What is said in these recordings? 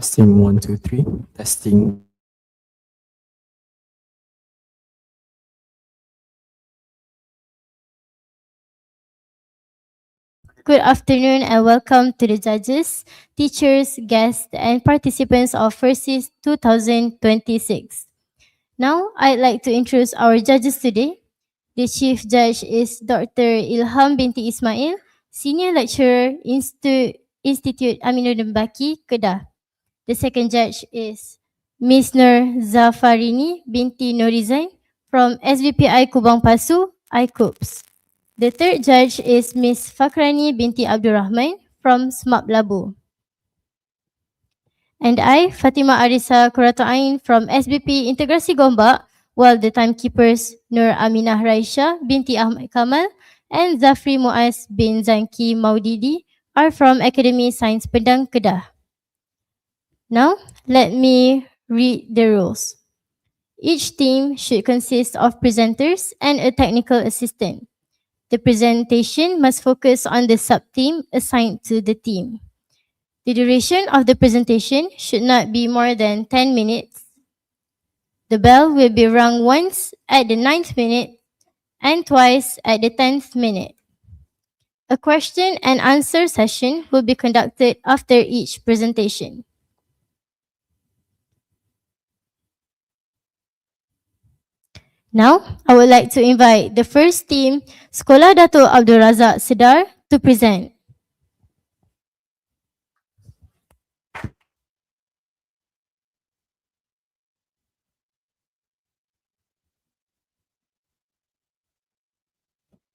Testing 1, 2, 3. Testing. Good afternoon and welcome to the judges, teachers, guests, and participants of FIRSTIS 2026. Now, I'd like to introduce our judges today. The Chief Judge is Dr. Ilham binti Ismail, Senior Lecturer, Institute Aminuddin Baki, Kedah. The second judge is Ms. Nur Zafarini binti Nurizain from SVPI Kubang Pasu, ICOOPS. The third judge is Ms. Fakrani binti Abdul Rahman from SMAP Labu. And I, Fatima Arisa Kuratoain from SBP Integrasi Gombak, while the timekeepers Nur Aminah Raisha binti Ahmad Kamal and Zafri Muaz bin Zanki Maudidi are from Academy Sains Pedang, Kedah. Now, let me read the rules. Each team should consist of presenters and a technical assistant. The presentation must focus on the sub-theme assigned to the team. The duration of the presentation should not be more than 10 minutes. The bell will be rung once at the 9th minute and twice at the 10th minute. A question and answer session will be conducted after each presentation. Now, I would like to invite the first team, Sekolah Dato' Abdul Razak Sedar, to present.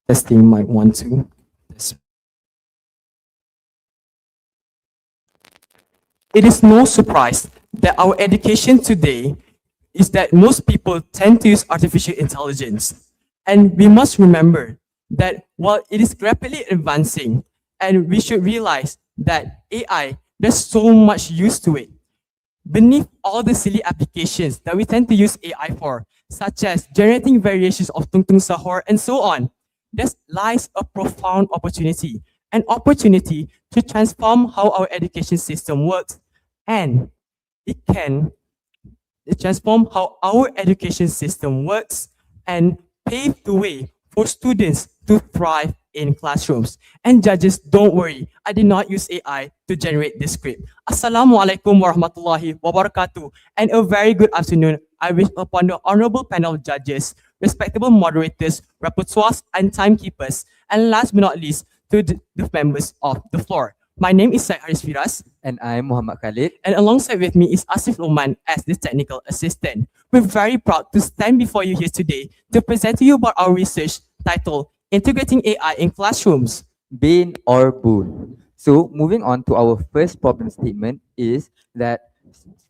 Testing mic 1, 2. It is no surprise that our education today is that most people tend to use artificial intelligence. And we must remember that while it is rapidly advancing, and we should realize that AI, there's so much use to it. Beneath all the silly applications that we tend to use AI for, such as generating variations of Tung Tung Sahur and so on, there lies a profound opportunity, an opportunity to transform how our education system works, and it can transform how our education system works and pave the way for students to thrive in classrooms. And judges, don't worry, I did not use AI to generate this script. Assalamualaikum warahmatullahi wabarakatuh, and a very good afternoon. I wish upon the honorable panel of judges, respectable moderators, rapporteurs, and timekeepers, and last but not least, to the members of the floor. My name is Syed Haris Firas. And I'm Muhammad Khalid. And alongside with me is Asif Oman as the technical assistant. We're very proud to stand before you here today to present to you about our research titled Integrating AI in Classrooms. Bane or boon. So moving on to our first problem statement is that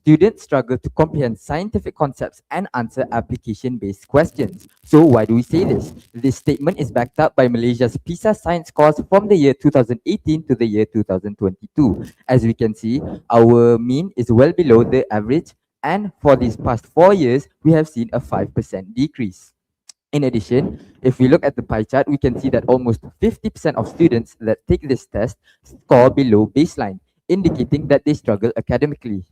students struggle to comprehend scientific concepts and answer application-based questions. So why do we say this? This statement is backed up by Malaysia's PISA science scores from the year 2018 to the year 2022. As we can see, our mean is well below the average, and for these past 4 years, we have seen a 5% decrease. In addition, if we look at the pie chart, we can see that almost 50% of students that take this test score below baseline, indicating that they struggle academically.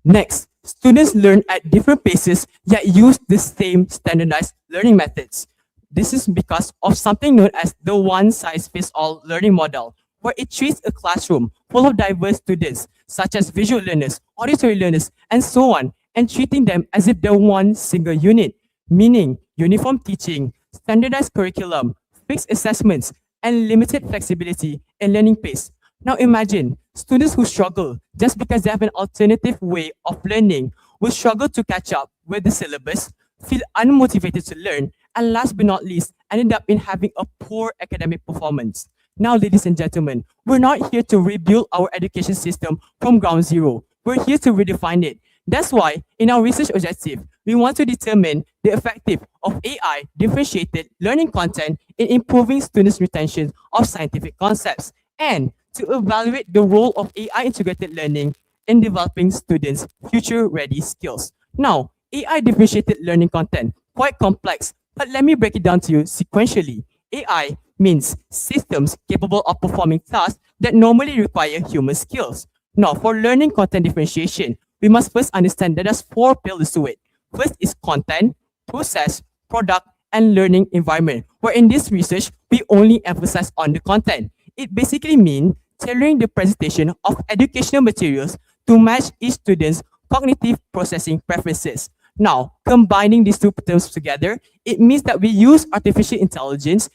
Next, students learn at different paces yet use the same standardized learning methods. This is because of something known as the one-size-fits-all learning model, where it treats a classroom full of diverse students, such as visual learners, auditory learners, and so on, and treating them as if they're one single unit, meaning uniform teaching, standardized curriculum, fixed assessments, and limited flexibility in learning pace. Now imagine, students who struggle just because they have an alternative way of learning will struggle to catch up with the syllabus, feel unmotivated to learn, and last but not least, ended up in having a poor academic performance. Now, ladies and gentlemen, we're not here to rebuild our education system from ground zero. We're here to redefine it. That's why, in our research objective, we want to determine the effective of AI differentiated learning content in improving students' retention of scientific concepts, and to evaluate the role of AI integrated learning in developing students' future-ready skills. Now, AI differentiated learning content, quite complex, but let me break it down to you sequentially. AI means systems capable of performing tasks that normally require human skills. Now, for learning content differentiation, we must first understand that there's four pillars to it. First is content, process, product, and learning environment, where in this research, we only emphasize on the content. It basically means tailoring the presentation of educational materials to match each student's cognitive processing preferences. Now, combining these two terms together, it means that we use artificial intelligence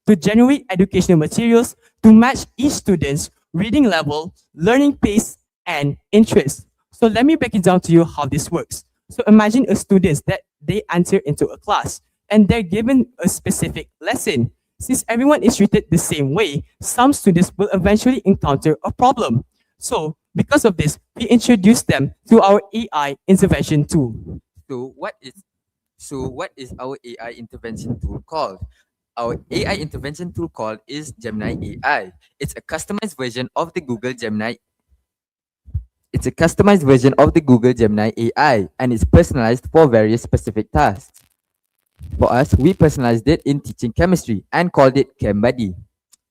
to generate educational materials to match each student's reading level, learning pace, and interest. So let me break it down to you how this works. So imagine a student that they enter into a class and they're given a specific lesson. Since everyone is treated the same way, some students will eventually encounter a problem. So because of this, we introduce them to our AI intervention tool. So what is our AI intervention tool called? Our AI intervention tool called is Gemini AI. It's a customized version of the Google Gemini. It's a customized version of the Google Gemini AI and it's personalized for various specific tasks. For us, we personalized it in teaching chemistry and called it ChemBuddy.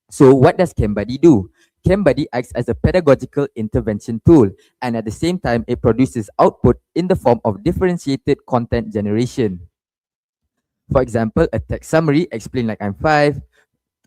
So what does ChemBuddy do? ChemBuddy acts as a pedagogical intervention tool and at the same time it produces output in the form of differentiated content generation. For example, a text summary explain like I'm 5,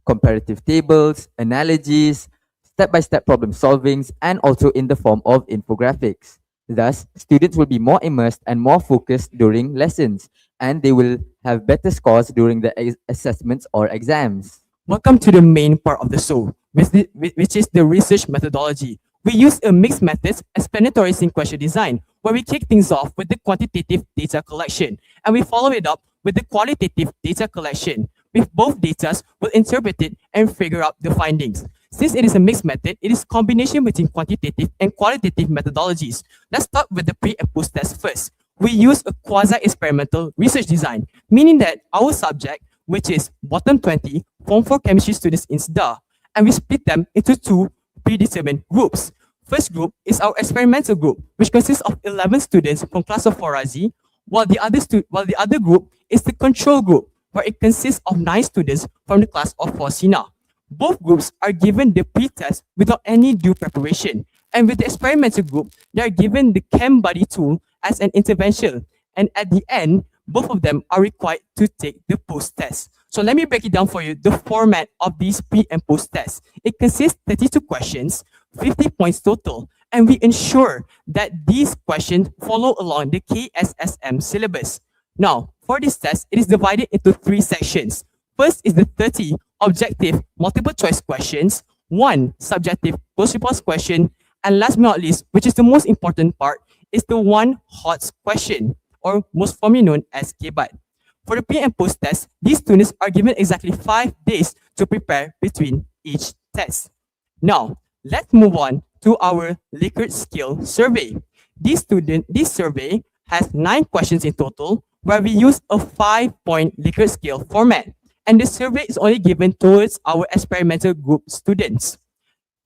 comparative tables, analogies, step-by-step problem solvings, and also in the form of infographics. Thus, students will be more immersed and more focused during lessons, and they will have better scores during the assessments or exams. Welcome to the main part of the show, which is the research methodology. We use a mixed methods explanatory sync question design, where we kick things off with the quantitative data collection, and we follow it up with the qualitative data collection. With both datas, we'll interpret it and figure out the findings. Since it is a mixed method, it is combination between quantitative and qualitative methodologies. Let's start with the pre and post test first. We use a quasi-experimental research design, meaning that our subject, which is bottom 20, Form 4 chemistry students in SDA, and we split them into two predetermined groups. First group is our experimental group, which consists of 11 students from class of 4Z, while the other group is the control group, where it consists of 9 students from the class of 4CNA. Both groups are given the pre-test without any due preparation. And with the experimental group, they are given the ChemBuddy tool as an intervention. And at the end, both of them are required to take the post-test. So let me break it down for you, the format of these pre and post-tests. It consists 32 questions, 50 points total, and we ensure that these questions follow along the KSSM syllabus. Now, for this test, it is divided into 3 sections. First is the 30 objective multiple choice questions, 1 subjective post-response question, and last but not least, which is the most important part, is the 1 HOTS question, or most formally known as KBUT. For the pre and post test, these students are given exactly 5 days to prepare between each test. Now, let's move on to our Likert skill survey. This survey has 9 questions in total, where we use a 5-point Likert scale format. And the survey is only given towards our experimental group students.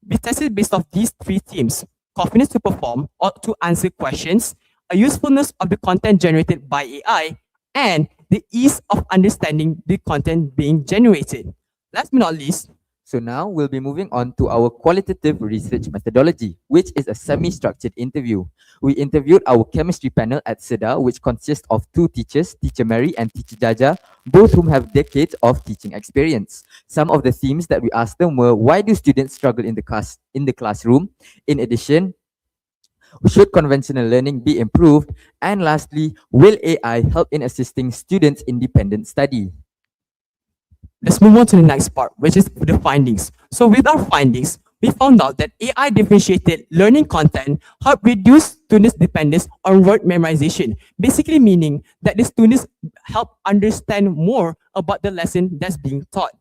We tested based off these 3 themes: confidence to perform or to answer questions, a usefulness of the content generated by AI, and the ease of understanding the content being generated. Last but not least, So now we'll be moving on to our qualitative research methodology, which is a semi-structured interview. We interviewed our chemistry panel at SIDA, which consists of 2 teachers, Teacher Mary and Teacher Jaja, both whom have decades of teaching experience. Some of the themes that we asked them were, why do students struggle in the classroom? In addition, should conventional learning be improved? And lastly, will AI help in assisting students' independent study? let's move on to the next part, which is the findings. So with our findings, we found out that AI differentiated learning content help reduce students' dependence on word memorization, basically meaning that the students help understand more about the lesson that's being taught.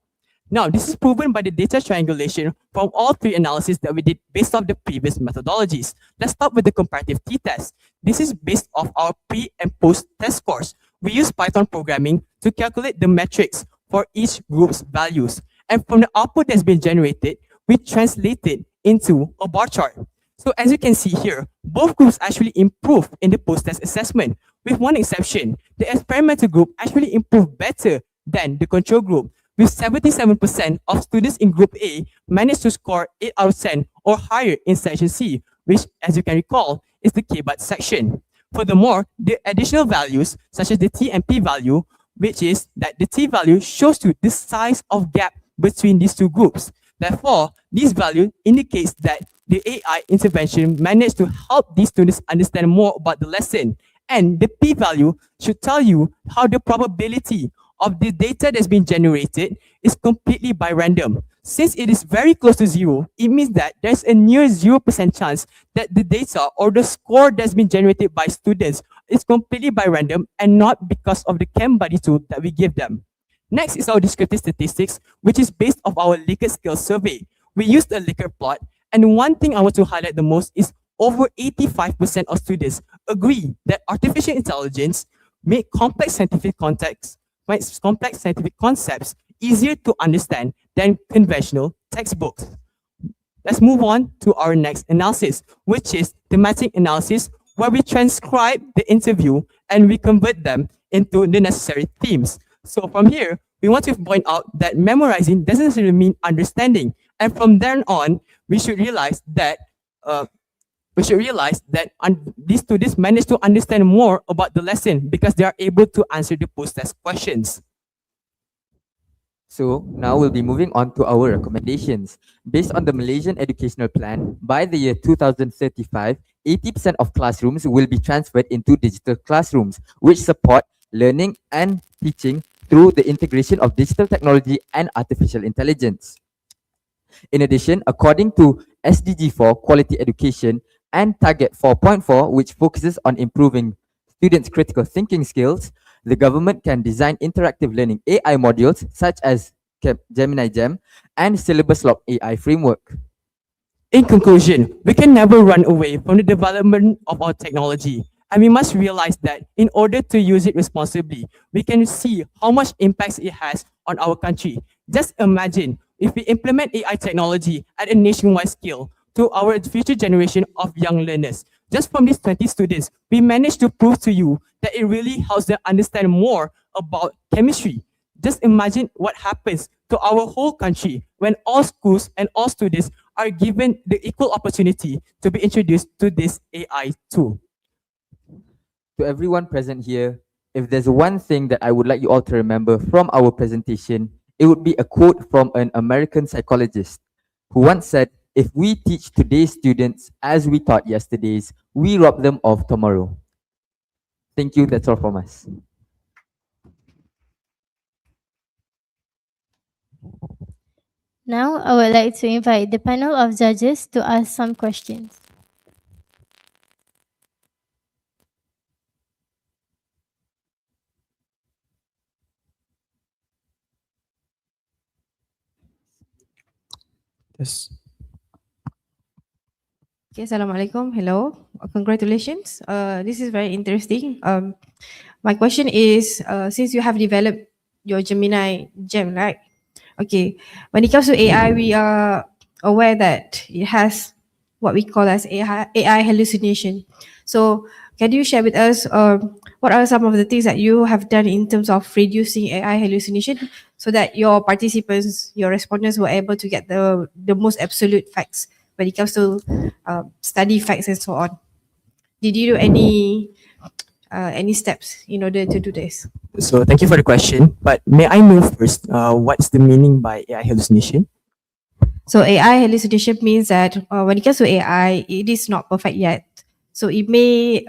Now, this is proven by the data triangulation from all 3 analyses that we did based off the previous methodologies. Let's start with the comparative t-test. This is based off our pre and post test scores. We use Python programming to calculate the metrics for each group's values. And from the output that's been generated, we translate it into a bar chart. So as you can see here, both groups actually improve in the post-test assessment, with one exception. The experimental group actually improved better than the control group, with 77% of students in Group A managed to score 8 out of 10 or higher in Section C, which, as you can recall, is the K-but section. Furthermore, the additional values, such as the T and P value, which is that the T value shows you the size of gap between these two groups. Therefore, this value indicates that the AI intervention managed to help these students understand more about the lesson. And the P value should tell you how the probability of the data that's been generated is completely by random. Since it is very close to zero, it means that there's a near 0% chance that the data or the score that's been generated by students is completely by random and not because of the ChemBuddy tool that we give them. Next is our descriptive statistics, which is based off our Likert skills survey. We used a Likert plot, and one thing I want to highlight the most is over 85% of students agree that artificial intelligence make complex scientific concepts easier to understand than conventional textbooks. Let's move on to our next analysis, which is thematic analysis, where we transcribe the interview and we convert them into the necessary themes. So from here, we want to point out that memorizing doesn't necessarily mean understanding. And from then on, we should realize that these students manage to understand more about the lesson because they are able to answer the post-test questions. So now we'll be moving on to our recommendations. Based on the Malaysian Educational Plan, by the year 2035, 80% of classrooms will be transferred into digital classrooms, which support learning and teaching through the integration of digital technology and artificial intelligence. In addition, according to SDG 4 Quality Education and Target 4.4, which focuses on improving students' critical thinking skills, the government can design interactive learning AI modules such as Gemini Gem and Syllabus Lock AI framework. In conclusion, we can never run away from the development of our technology, and we must realize that in order to use it responsibly, we can see how much impact it has on our country. Just imagine if we implement AI technology at a nationwide scale to our future generation of young learners. Just from these 20 students, we managed to prove to you that it really helps them understand more about chemistry. Just imagine what happens to our whole country when all schools and all students are given the equal opportunity to be introduced to this AI tool. To everyone present here, if there's one thing that I would like you all to remember from our presentation, it would be a quote from an American psychologist who once said, "If we teach today's students as we taught yesterday's, we rob them of tomorrow." Thank you. That's all from us. Now, I would like to invite the panel of judges to ask some questions. Yes. Okay, Assalamualaikum. Hello. Congratulations. This is very interesting. My question is, since you have developed your Gemini Gem, right? Okay. When it comes to AI, we are aware that it has what we call as AI hallucination. So, can you share with us what are some of the things that you have done in terms of reducing AI hallucination so that your participants, your respondents were able to get the most absolute facts when it comes to study facts and so on? Did you do any steps in order to do this? So thank you for the question, but may I know first what's the meaning by AI hallucination? So AI hallucination means that when it comes to AI, it is not perfect yet. So it may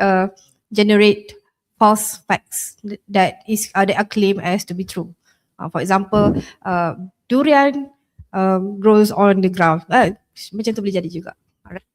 generate false facts that are claimed as to be true. For example, durian grows on the ground. Macam tu boleh jadi juga. Alright.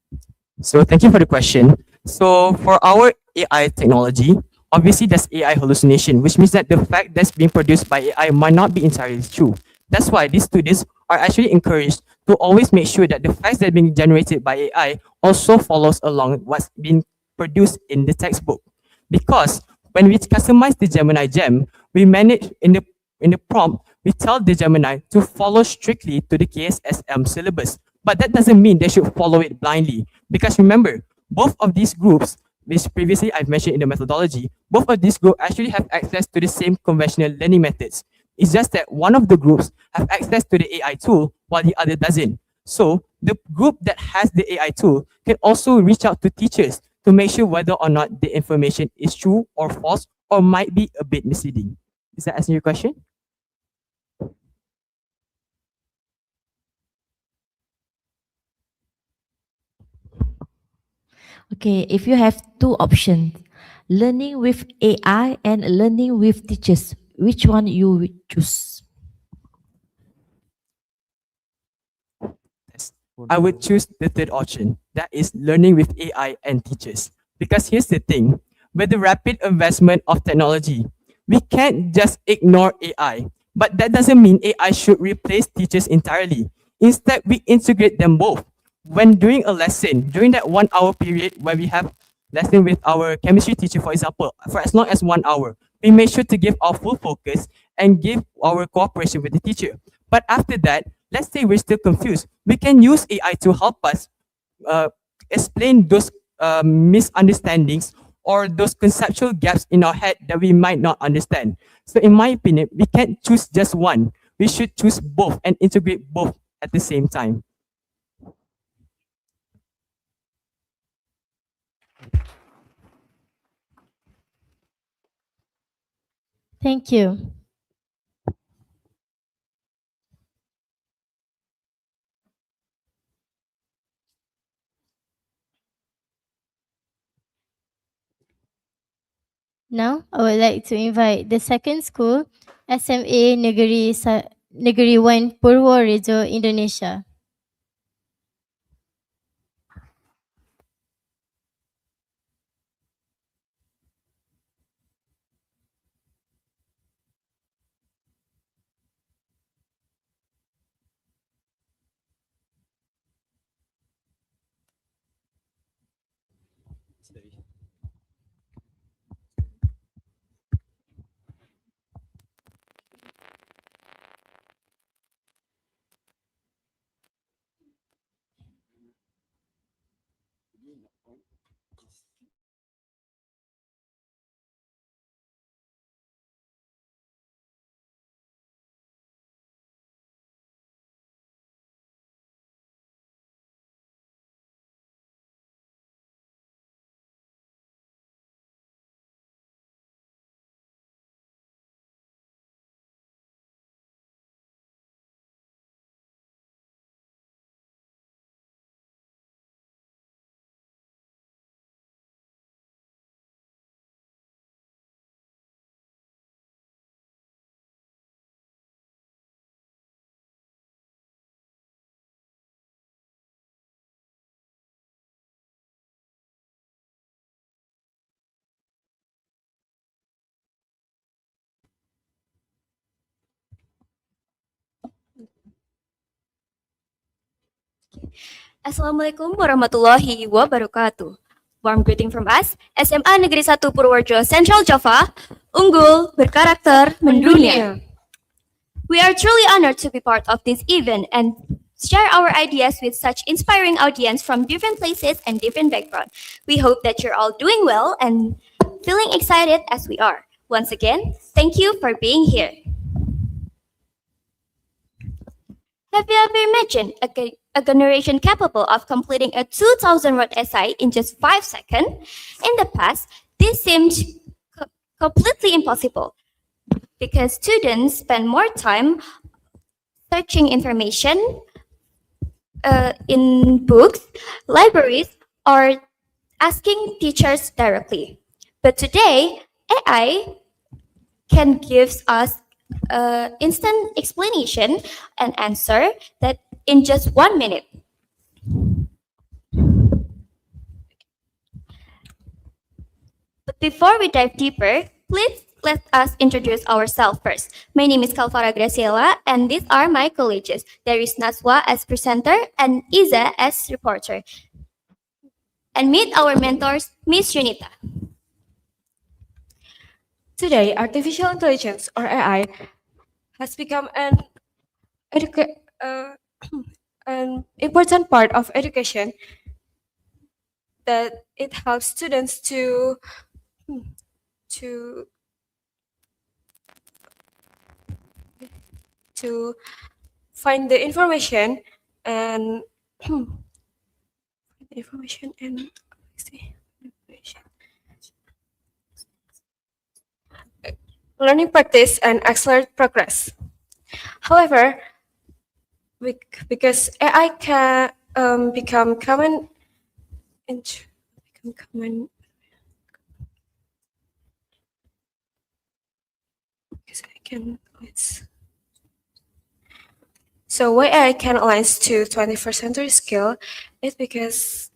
So thank you for the question. So for our AI technology, obviously there's AI hallucination, which means that the fact that's being produced by AI might not be entirely true. That's why these students are actually encouraged to always make sure that the facts that are being generated by AI also follows along what's being produced in the textbook. Because when we customize the Gemini Gem, we manage in the prompt, we tell the Gemini to follow strictly to the KSSM syllabus. But that doesn't mean they should follow it blindly. Because remember, both of these groups, which previously I've mentioned in the methodology, both of these groups actually have access to the same conventional learning methods. It's just that one of the groups have access to the AI tool while the other doesn't. So The group that has the AI tool can also reach out to teachers to make sure whether or not the information is true or false or might be a bit misleading. Is that answering your question? Okay, if you have two options, learning with AI and learning with teachers, which one you would choose? Yes. I would choose the third option, that is learning with AI and teachers. Because here's the thing, with the rapid advancement of technology, we can't just ignore AI. But that doesn't mean AI should replace teachers entirely. Instead, we integrate them both. When doing a lesson, during that 1 hour period where we have lesson with our chemistry teacher, for example, for as long as 1 hour, we make sure to give our full focus and give our cooperation with the teacher. But after that, let's say we're still confused, we can use AI to help us uh, explain those misunderstandings or those conceptual gaps in our head that we might not understand. So, in my opinion, we can't choose just one. We should choose both and integrate both at the same time. Thank you. Now, I would like to invite the second school, SMA Negeri 1 Purworejo, Indonesia. Assalamualaikum warahmatullahi wabarakatuh. Warm greeting from us, SMA Negeri 1 Purworejo Central Java, unggul, berkarakter, mendunia. We are truly honored to be part of this event and share our ideas with such inspiring audience from different places and different backgrounds. We hope that you're all doing well and feeling excited as we are. Once again, thank you for being here. Have you ever imagined a generation capable of completing a 2,000 word essay in just 5 seconds? In the past, this seemed completely impossible because students spend more time searching information in books, libraries, or asking teachers directly. But today, AI can give us instant explanation and answer that in just 1 minute. But before we dive deeper, please let us introduce ourselves first. My name is Kalfara Graciela, and these are my colleagues. There is Naswa as presenter and Iza as reporter. And meet our mentors, Miss Yunita. Today, artificial intelligence or AI has become an important part of education that it helps students to to find the information and information and learning practice and accelerate progress. However, because AI can become common, become common. Because I can it's so why AI can align to 21st century skill is because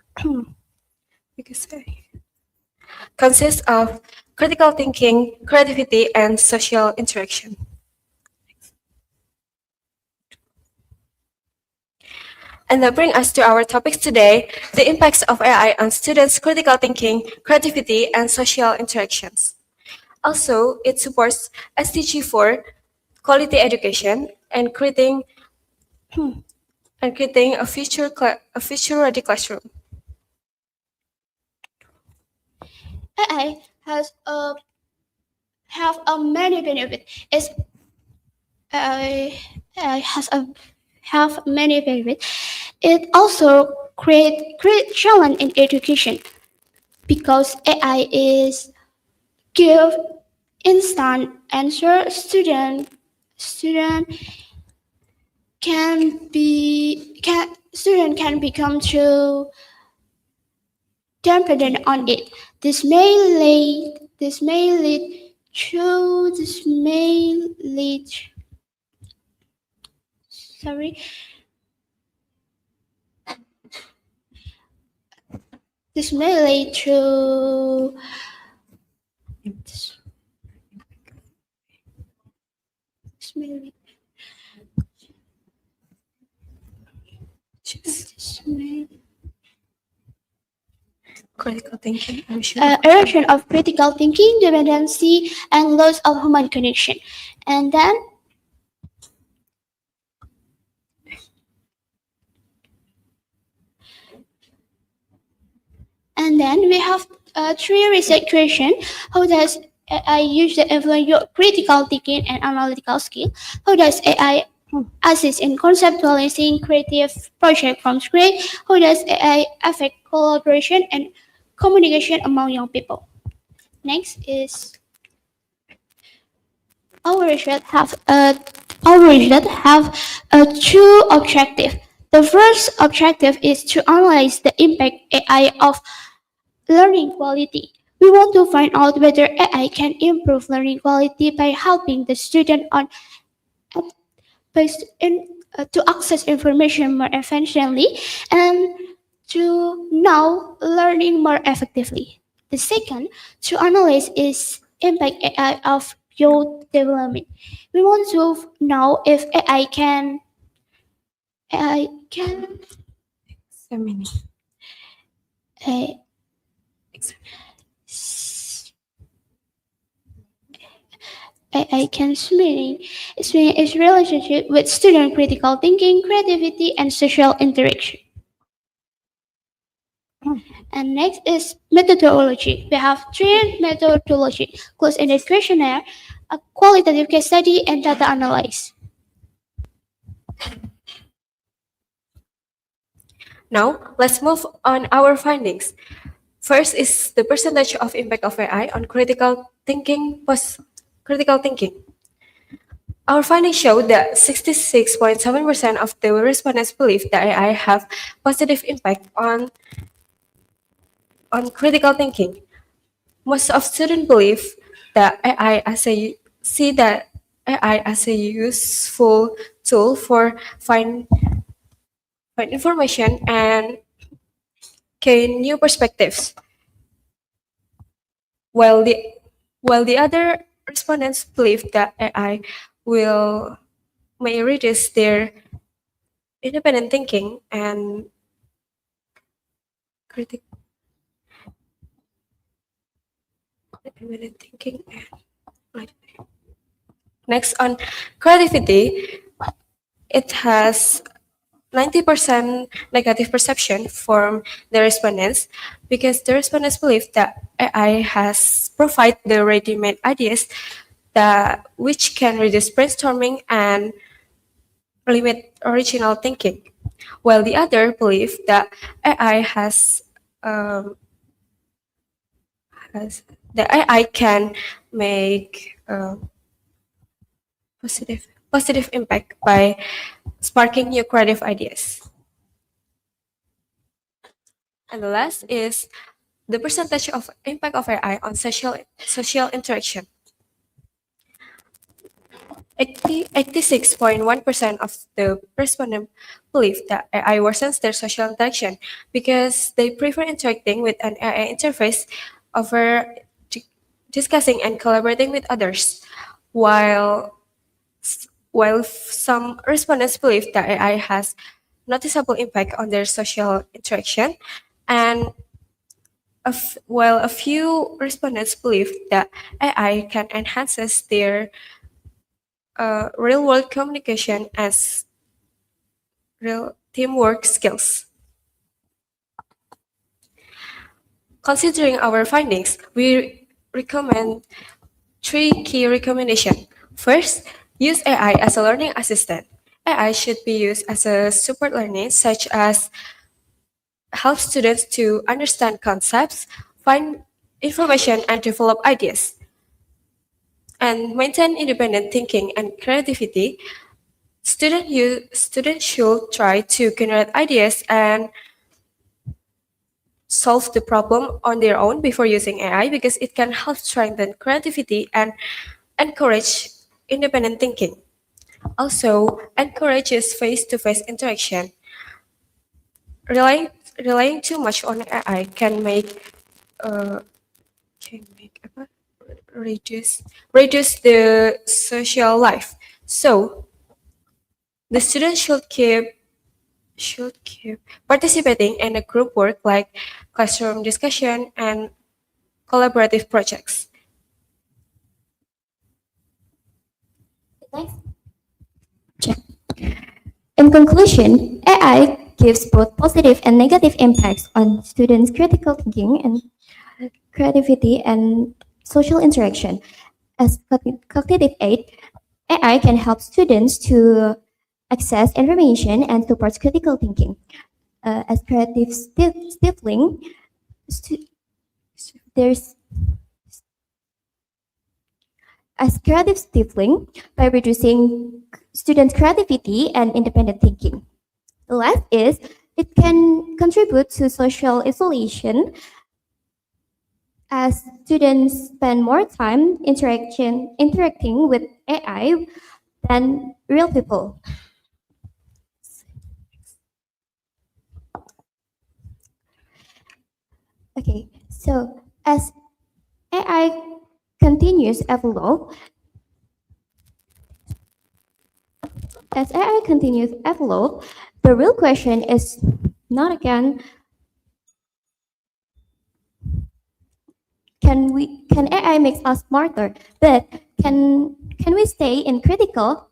because I consists of critical thinking, creativity, and social interaction. And that brings us to our topics today, the impacts of AI on students' critical thinking, creativity, and social interactions. Also, it supports SDG4, quality education, and creating a future ready classroom. AI has have a many benefits. AI has a have many benefits. It also create challenge in education because AI is give instant answer. Student can become too dependent on it. This may lead to this may lead sorry this may lead to this, this may lead this may Critical thinking, erosion of critical thinking, dependency, and loss of human connection. And then we have three research questions. How does AI use the influence your critical thinking and analytical skill? How does AI assist in conceptualizing creative project from scratch? How does AI affect collaboration and communication among young people? Next is our research have two objectives. The first objective is to analyze the impact AI of learning quality. We want to find out whether AI can improve learning quality by helping the student on to access information more efficiently and to now learning more effectively. The second, to analyze is impact AI of youth development. We want to know if AI can uh, AI can smoothing its relationship with student critical thinking, creativity, and social interaction. And next is methodology. We have three methodology: closed-ended questionnaire, a qualitative case study, and data analysis. Now, let's move on our findings. First is the percentage of impact of AI on critical thinking. Our findings show that 66.7% of the respondents believe that AI have positive impact on critical thinking. Most of students believe that AI as a useful tool for find information and gain new perspectives. While the other respondents believe that AI may reduce their independent thinking and independent thinking and next on creativity, it has 90% negative perception from the respondents because the respondents believe that AI has provide the ready-made ideas which can reduce brainstorming and limit original thinking. while the other believe that AI um, has that AI can make positive impact by sparking new creative ideas. And the last is the percentage of impact of AI on social interaction. 86.1% of the respondents believe that AI worsens their social interaction because they prefer interacting with an AI interface over di- discussing and collaborating with others, while some respondents believe that AI has noticeable impact on their social interaction, and while a few respondents believe that AI can enhances their real-world communication as real teamwork skills. Considering our findings, we recommend three key recommendations. First, use AI as a learning assistant. AI should be used as a support learning, such as help students to understand concepts, find information, and develop ideas. And maintain independent thinking and creativity. Students should try to generate ideas and solve the problem on their own before using AI because it can help strengthen creativity and encourage independent thinking. Also, encourages face-to-face interaction. Relying, relying too much on AI can reduce the social life. So the students should keep participating in a group work like classroom discussion and collaborative projects. In conclusion, AI gives both positive and negative impacts on students' critical thinking and creativity and social interaction. As cognitive aid, AI can help students to access information and supports critical thinking. As creative stifling, stu- there's as creative stifling by reducing students' creativity and independent thinking. The last is it can contribute to social isolation as students spend more time interacting with AI than real people. Okay, so AI continues evolve, as AI continues evolve, the real question is not again can AI make us smarter, but can we stay in critical,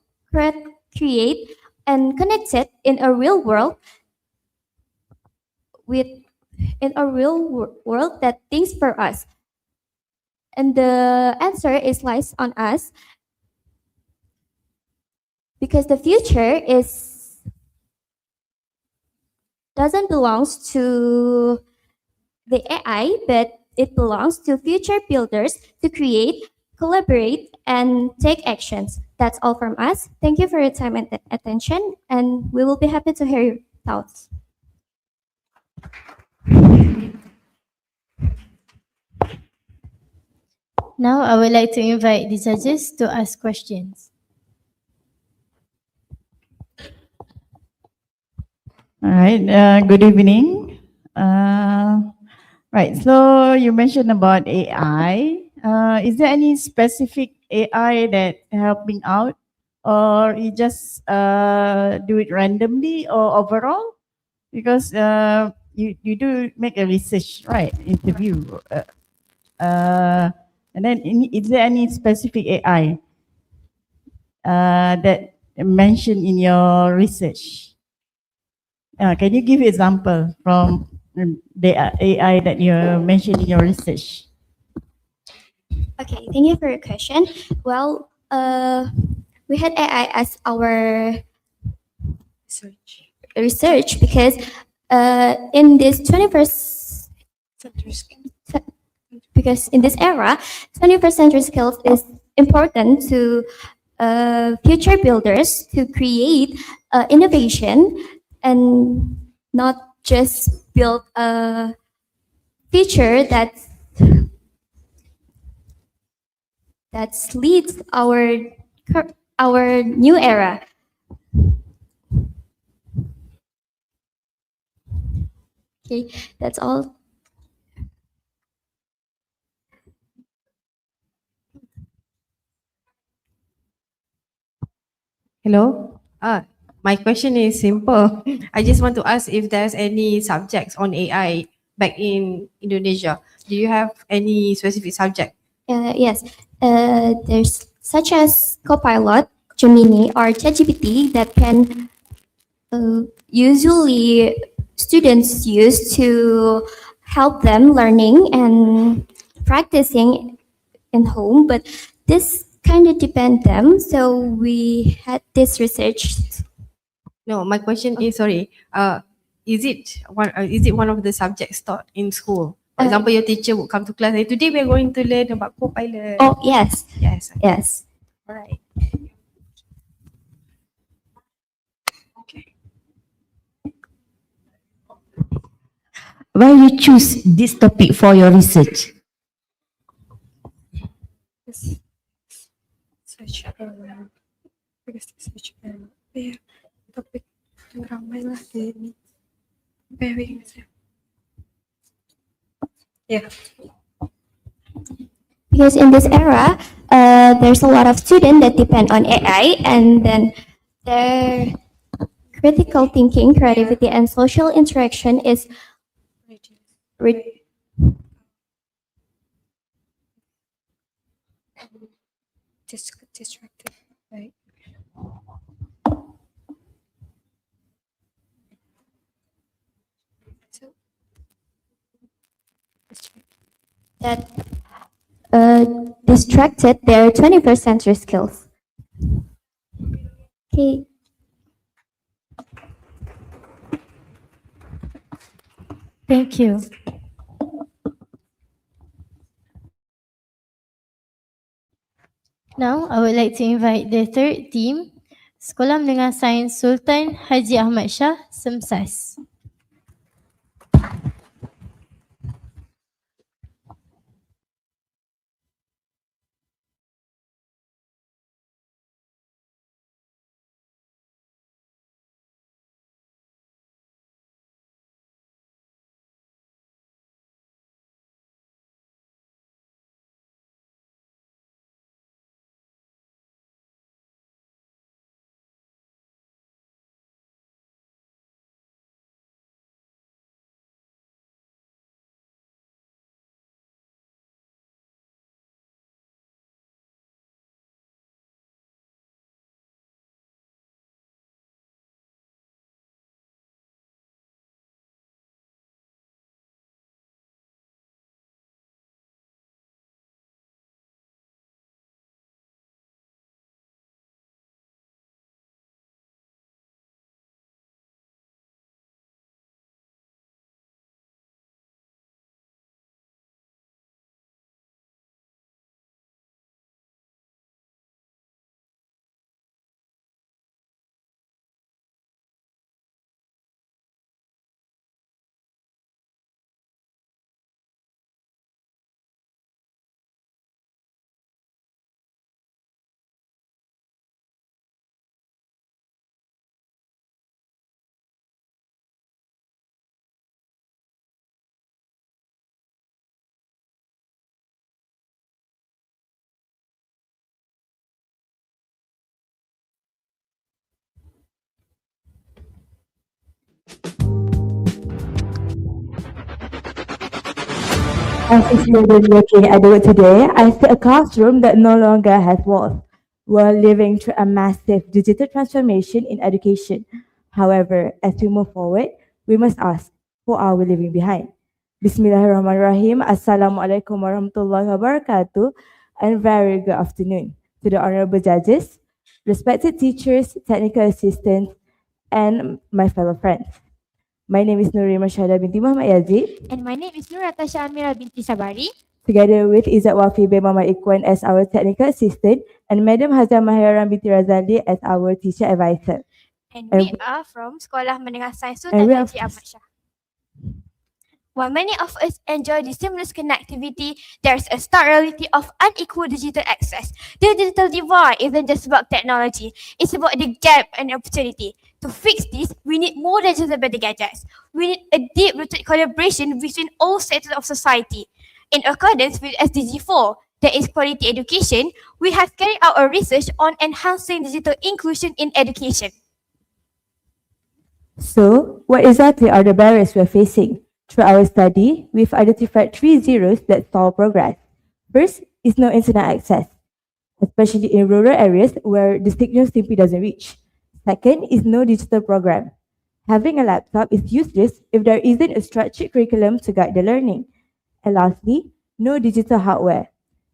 create and connected in a real world with in a real world that thinks for us? And the answer is lies on us because the future is doesn't belongs to the AI, but it belongs to future builders to create, collaborate, and take actions. That's all from us. Thank you for your time and attention, and we will be happy to hear your thoughts. Now I would like to invite the judges to ask questions. All right. Good evening. Right. So you mentioned about AI. Is there any specific AI that helping out, or you just do it randomly or overall? Because you do make a research, right? Interview. And then is there any specific AI that mentioned in your research? Can you give example from the AI that you mentioned in your research? Okay, thank you for your question. Well, we had AI as our research because in this 21st because in this era, 21st century skills is important to future builders to create innovation and not just build a feature that leads our new era. Okay, that's all. Hello. My question is simple. I just want to ask if there's any subjects on AI back in Indonesia. Do you have any specific subject? Yes, there's such as Copilot, Gemini, or ChatGPT that can usually students use to help them learning and practicing in home, but this kind of depend them. So we had this research. No, my question is sorry. Is it one of the subjects taught in school? For example, your teacher would come to class and say, today we're going to learn about Copilot. Oh yes, Yes. yes. All right. Why you choose this topic for your research? Such because such yeah, topik yang ramai lah di ini. Very yeah. Because in this era, there's a lot of students that depend on AI, and then their critical thinking, creativity, and social interaction is Distracted, right? So, that distracted their 21st century skills. Okay. Thank you. Now, I would like to invite the third team, Sekolah Menengah Sains Sultan Haji Ahmad Shah, Semsas. As a student working at work today, I see a classroom that no longer has walls. We're living through a massive digital transformation in education. However, as we move forward, we must ask, who are we leaving behind? Bismillahirrahmanirrahim. Assalamualaikum warahmatullahi wabarakatuh. And very good afternoon to the honorable judges, respected teachers, technical assistants, and my fellow friends. My name is Nuri Mashada binti Muhammad Yazid, And my name is Nur Natasha Amira binti Sabari. together with Izzat Wafi bin Muhammad Ikwan as our technical assistant and Madam Hazan Mahiran binti Razali as our teacher advisor. And And we are from Sekolah Menengah Sains And Sultan we are- Haji Ahmad Shah. While many of us enjoy the seamless connectivity, there's a stark reality of unequal digital access. The digital divide isn't just about technology, it's about the gap and opportunity. To fix this, we need more than just better gadgets. We need a deep-rooted collaboration between all sectors of society. In accordance with SDG 4, that is quality education, we have carried out a research on enhancing digital inclusion in education. So, what exactly are the barriers we're facing? Through our study, we've identified 3 zeros that stall progress. First is no internet access, especially in rural areas where the signal simply doesn't reach. Second is no digital program. Having a laptop is useless if there isn't a structured curriculum to guide the learning. And lastly, no digital hardware.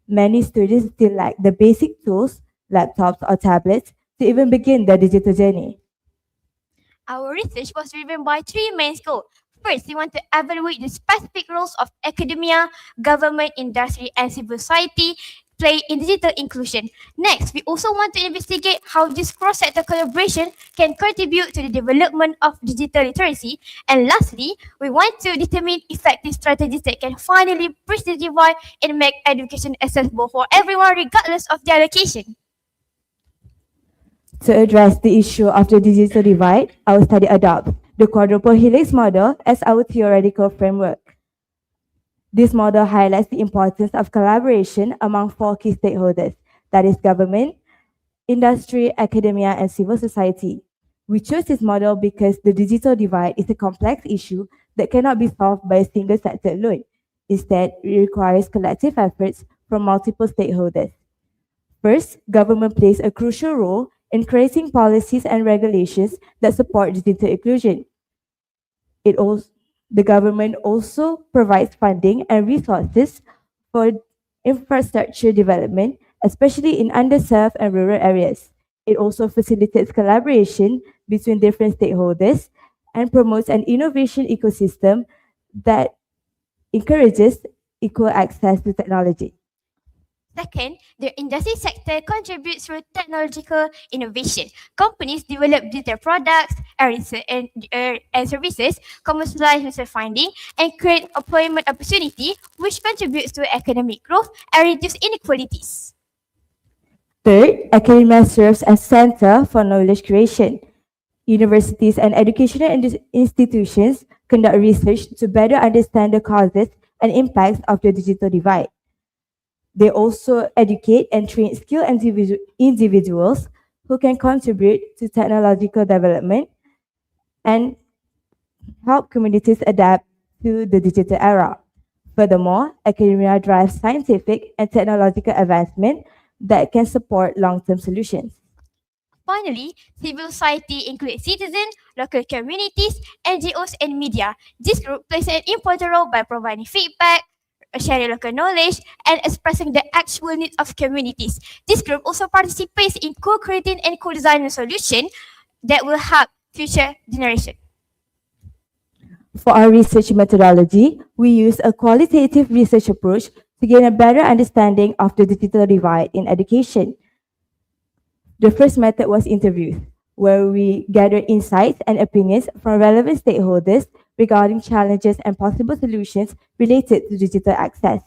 Many students still lack the basic tools, laptops or tablets, to even begin their digital journey. Our research was driven by three main goals. First, we want to evaluate the specific roles of academia, government, industry, and civil society play in digital inclusion. Next, we also want to investigate how this cross-sector collaboration can contribute to the development of digital literacy. And lastly, we want to determine effective strategies that can finally bridge the divide and make education accessible for everyone regardless of their location. To address the issue of the digital divide, our study adopts the quadruple helix model as our theoretical framework. This model highlights the importance of collaboration among 4 key stakeholders, that is government, industry, academia, and civil society. We chose this model because the digital divide is a complex issue that cannot be solved by a single sector alone. Instead, it requires collective efforts from multiple stakeholders. First, government plays a crucial role in creating policies and regulations that support digital inclusion. The government also provides funding and resources for infrastructure development, especially in underserved and rural areas. It also facilitates collaboration between different stakeholders and promotes an innovation ecosystem that encourages equal access to technology. Second, the industry sector contributes through technological innovation. Companies develop digital products and services, commercialize research finding, and create employment opportunity, which contributes to economic growth and reduce inequalities. Third, academia serves as center for knowledge creation. Universities and educational institutions conduct research to better understand the causes and impacts of the digital divide. They also educate and train skilled individuals who can contribute to technological development and help communities adapt to the digital era. Furthermore, academia drives scientific and technological advancement that can support long-term solutions. Finally, civil society includes citizens, local communities, NGOs, and media. This group plays an important role by providing feedback, sharing local knowledge, and expressing the actual needs of communities. This group also participates in co-creating and co-designing solutions that will help future generations. For our research methodology, we use a qualitative research approach to gain a better understanding of the digital divide in education. The first method was interviews, where we gather insights and opinions from relevant stakeholders regarding challenges and possible solutions related to digital access.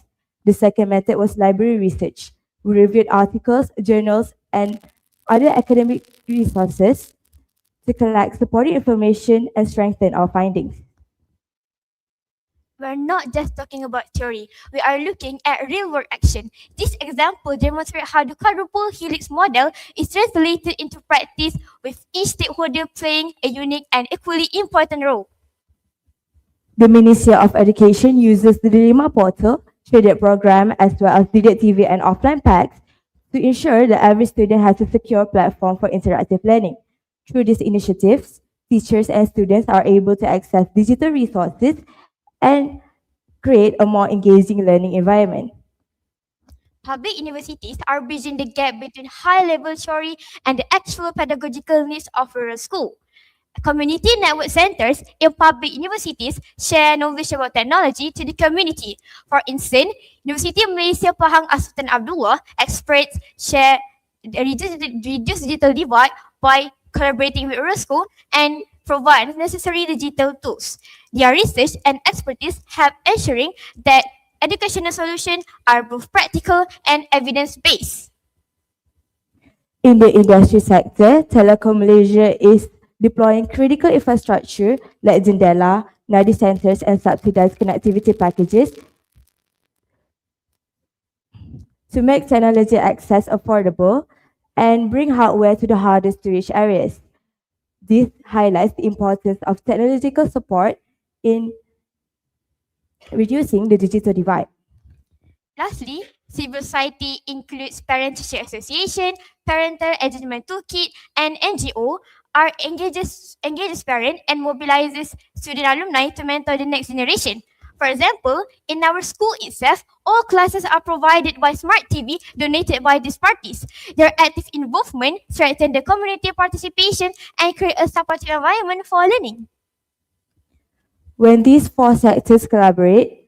The second method was library research. We reviewed articles, journals, and other academic resources to collect supporting information and strengthen our findings. We're not just talking about theory, we are looking at real world action. This example demonstrates how the quadruple helix model is translated into practice, with each stakeholder playing a unique and equally important role. The Ministry of Education uses the Dilemma portal, shaded program, as well as Didier TV and offline packs to ensure that every student has a secure platform for interactive learning. Through these initiatives, teachers and students are able to access digital resources and create a more engaging learning environment. Public universities are bridging the gap between high-level theory and the actual pedagogical needs of rural school. Community network centers in public universities share knowledge about technology to the community. For instance, University Malaysia Pahang Sultan Abdullah experts share reduce digital divide by collaborating with rural school and provide necessary digital tools. Their research and expertise help ensuring that educational solutions are both practical and evidence-based. In the industry sector, Telecom Malaysia is deploying critical infrastructure like Jendela, Nadi centers, and subsidized connectivity packages to make technology access affordable and bring hardware to the hardest to reach areas. This highlights the importance of technological support in reducing the digital divide. Lastly, civil society includes Parent-Teacher Association, Parental Engagement Toolkit, and NGO are engages parents and mobilizes student alumni to mentor the next generation. For example, in our school itself, all classes are provided by smart TV donated by these parties. Their active involvement strengthens the community participation and create a supportive environment for learning. When these four sectors collaborate,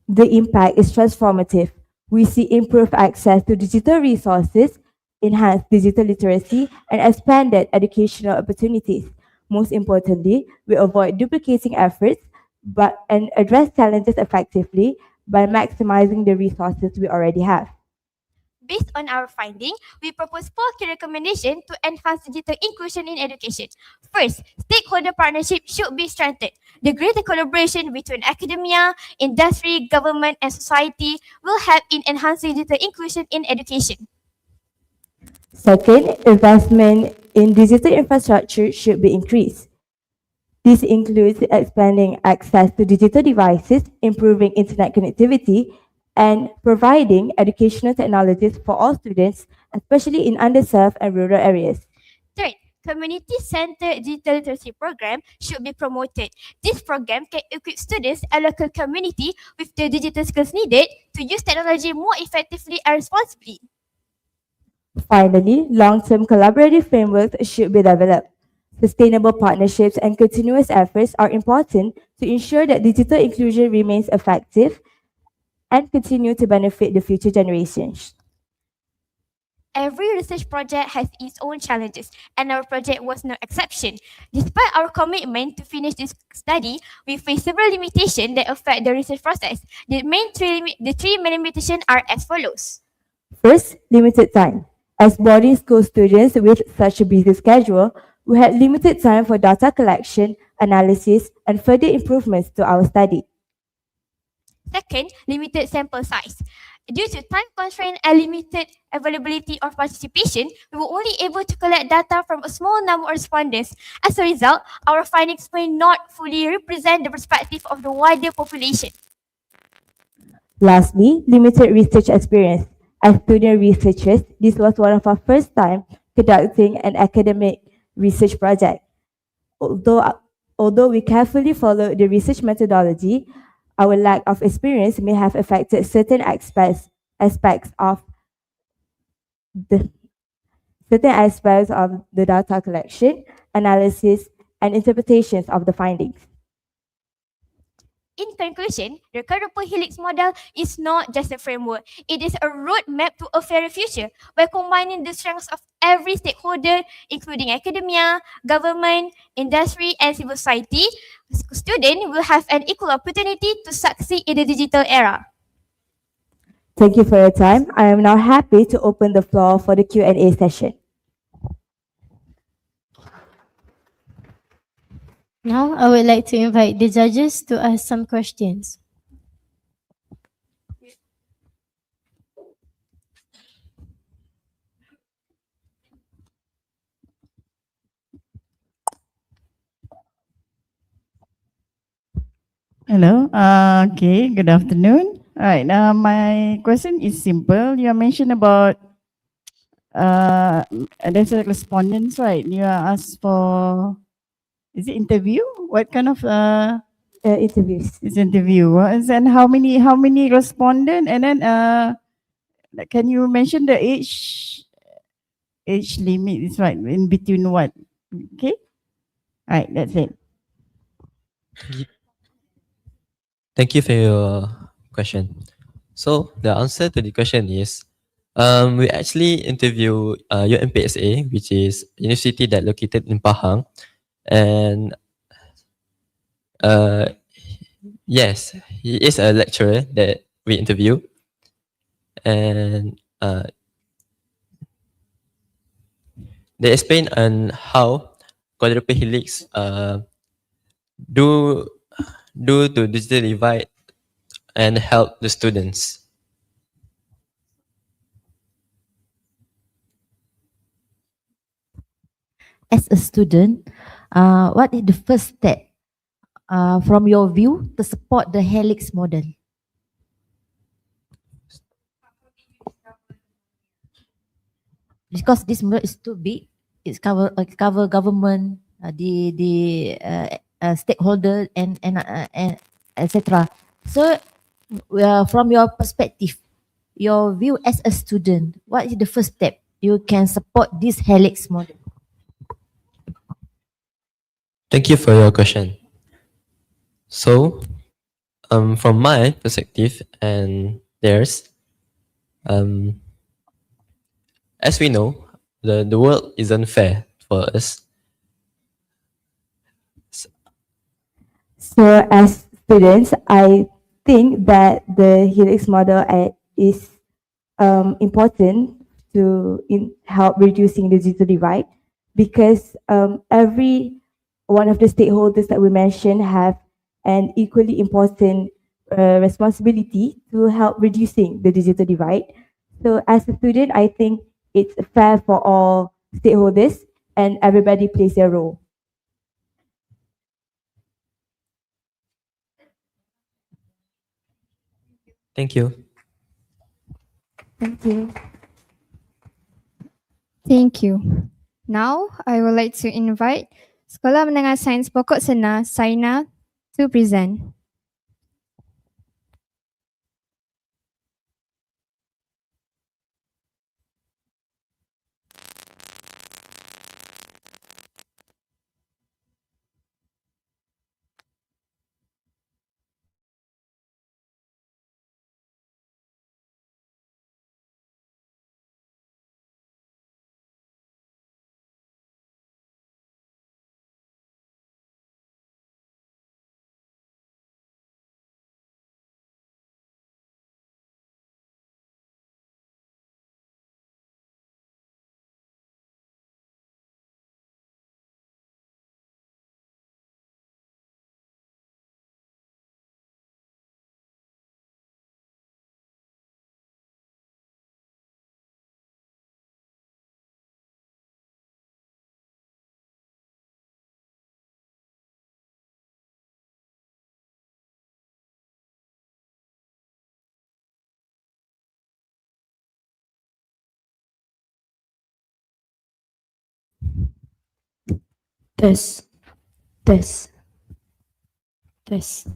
the impact is transformative. We see improved access to digital resources, enhanced digital literacy, and expanded educational opportunities. Most importantly, we avoid duplicating efforts and address challenges effectively by maximizing the resources we already have. Based on our finding, we propose 4 key recommendations to enhance digital inclusion in education. First, stakeholder partnership should be strengthened. The greater collaboration between academia, industry, government, and society will help in enhancing digital inclusion in education. Second, investment in digital infrastructure should be increased. This includes expanding access to digital devices, improving internet connectivity, and providing educational technologies for all students, especially in underserved and rural areas. Third, community-centered digital literacy program should be promoted. This program can equip students and local community with the digital skills needed to use technology more effectively and responsibly. Finally, long-term collaborative frameworks should be developed. Sustainable partnerships and continuous efforts are important to ensure that digital inclusion remains effective and continue to benefit the future generations. Every research project has its own challenges, and our project was no exception. Despite our commitment to finish this study, we face several limitations that affect the research process. The three main limitations are as follows. First, limited time. As boarding school students with such a busy schedule, we had limited time for data collection, analysis, and further improvements to our study. Second, limited sample size. Due to time constraint and limited availability of participation, we were only able to collect data from a small number of respondents. As a result, our findings may not fully represent the perspective of the wider population. Lastly, limited research experience. As student researchers, this was one of our first time conducting an academic research project. Although we carefully followed the research methodology, our lack of experience may have affected certain aspects of the data collection, analysis, and interpretations of the findings. In conclusion, the quadruple helix model is not just a framework, it is a roadmap to a fairer future. By combining the strengths of every stakeholder, including academia, government, industry, and civil society, students will have an equal opportunity to succeed in the digital era. Thank you for your time. I am now happy to open the floor for the Q&A session. Now, I would like to invite the judges to ask some questions. Hello. Okay. Good afternoon. All right. My question is simple. You mentioned about there's a respondents, right? You are asked for, is it interview? What kind of interviews? It's interview. And how many respondent? And then can you mention the age limit? Is right in between what? Okay. Right, that's it. Thank you for your question. So the answer to the question is, we actually interview UMPSA, which is university that located in Pahang, and uh, yes, he is a lecturer that we interview, and they explain on how quadruple helix do do to digital divide and help the students. As a student, what is the first step from your view to support the helix model? Because this model is too big, it's cover government, the stakeholder and etc. So, from your perspective, your view as a student, what is the first step you can support this helix model? Thank you for your question. So, from my perspective and theirs, as we know, the world isn't fair for us. So as students, I think that the helix model is important to help reducing the digital divide because every one of the stakeholders that we mentioned have an equally important responsibility to help reducing the digital divide. So as a student, I think it's fair for all stakeholders and everybody plays their role. Thank you. Thank you. Thank you. Now, I would like to invite Sekolah Menengah Sains Pokok Sena, Saina, to present. Test, test, test.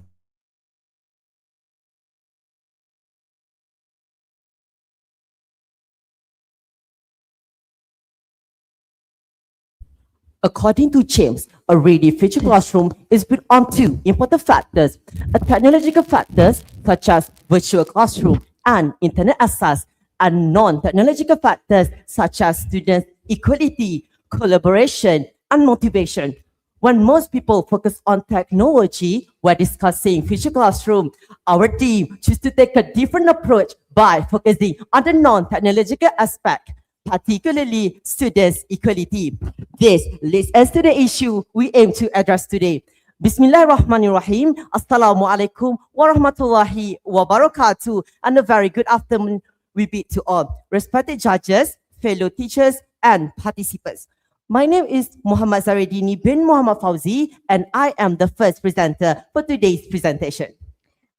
According to James, a ready future classroom is built on two important factors: a technological factors such as virtual classroom and internet access, and non-technological factors such as students' equality, collaboration, and motivation. When most people focus on technology while discussing future classroom, our team choose to take a different approach by focusing on the non-technological aspect, particularly students' equality. This leads us to the issue we aim to address today. Bismillahirrahmanirrahim. Assalamualaikum warahmatullahi wabarakatuh. And a very good afternoon we bid to all respected judges, fellow teachers, and participants. My name is Muhammad Zaridini bin Muhammad Fauzi, and I am the first presenter for today's presentation.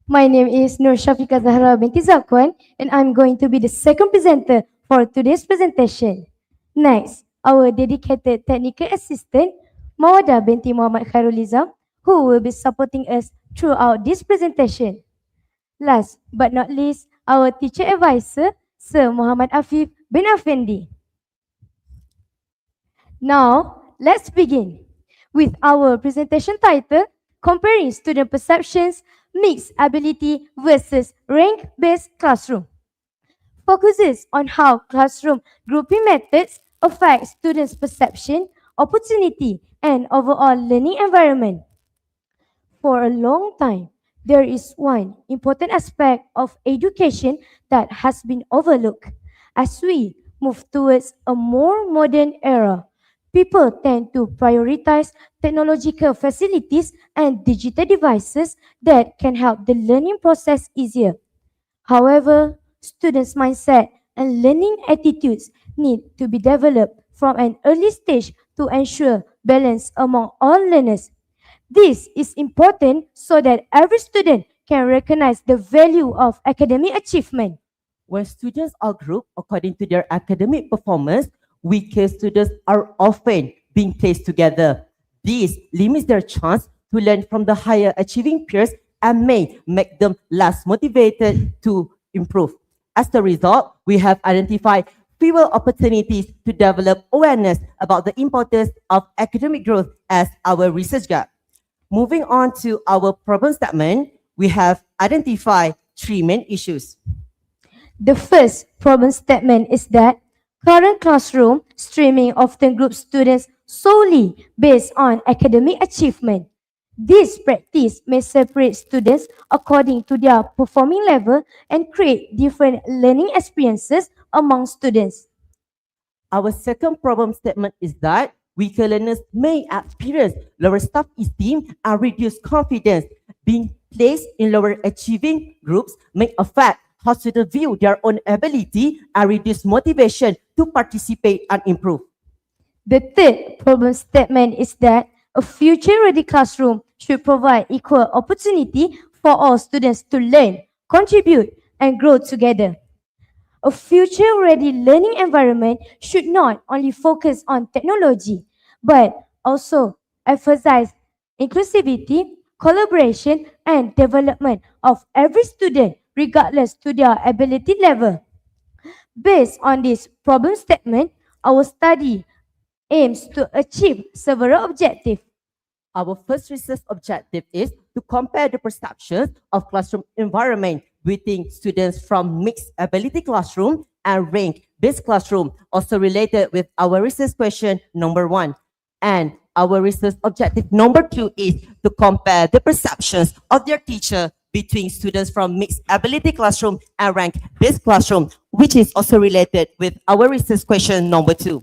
My name is Nur Shafika Zahra binti Zakwan, and I'm going to be the second presenter for today's presentation. Next, our dedicated technical assistant, Mawada binti Muhammad Khairulizam, who will be supporting us throughout this presentation. Last but not least, our teacher advisor, Sir Muhammad Afif bin Afendi. Now, let's begin. with our presentation title, Comparing Student Perceptions, Mixed Ability versus Rank-Based Classroom. Focuses on how classroom grouping methods affect students' perception, opportunity, and overall learning environment. For a long time, there is one important aspect of education that has been overlooked. As we move towards a more modern era, people tend to prioritize technological facilities and digital devices that can help the learning process easier. However, students' mindset and learning attitudes need to be developed from an early stage to ensure balance among all learners. This is important so that every student can recognize the value of academic achievement. When students are grouped according to their academic performance, weaker students are often being placed together. This limits their chance to learn from the higher achieving peers and may make them less motivated to improve. As a result, we have identified fewer opportunities to develop awareness about the importance of academic growth as our research gap. Moving on to our problem statement, we have identified three main issues. The first problem statement is that current classroom streaming often groups students solely based on academic achievement. This practice may separate students according to their performing level and create different learning experiences among students. Our second problem statement is that weaker learners may experience lower self-esteem and reduced confidence. Being placed in lower achieving groups may affect how students view their own ability and reduce motivation to participate and improve. The third problem statement is that a future-ready classroom should provide equal opportunity for all students to learn, contribute, and grow together. A future-ready learning environment should not only focus on technology, but also emphasize inclusivity, collaboration, and development of every student regardless to their ability level. Based on this problem statement, our study aims to achieve several objectives. Our first research objective is to compare the perceptions of classroom environment between students from mixed ability classroom and rank-based classroom, also related with our research question number 1. And our research objective number 2 is to compare the perceptions of their teacher between students from mixed ability classroom and rank-based classroom, which is also related with our research question number 2.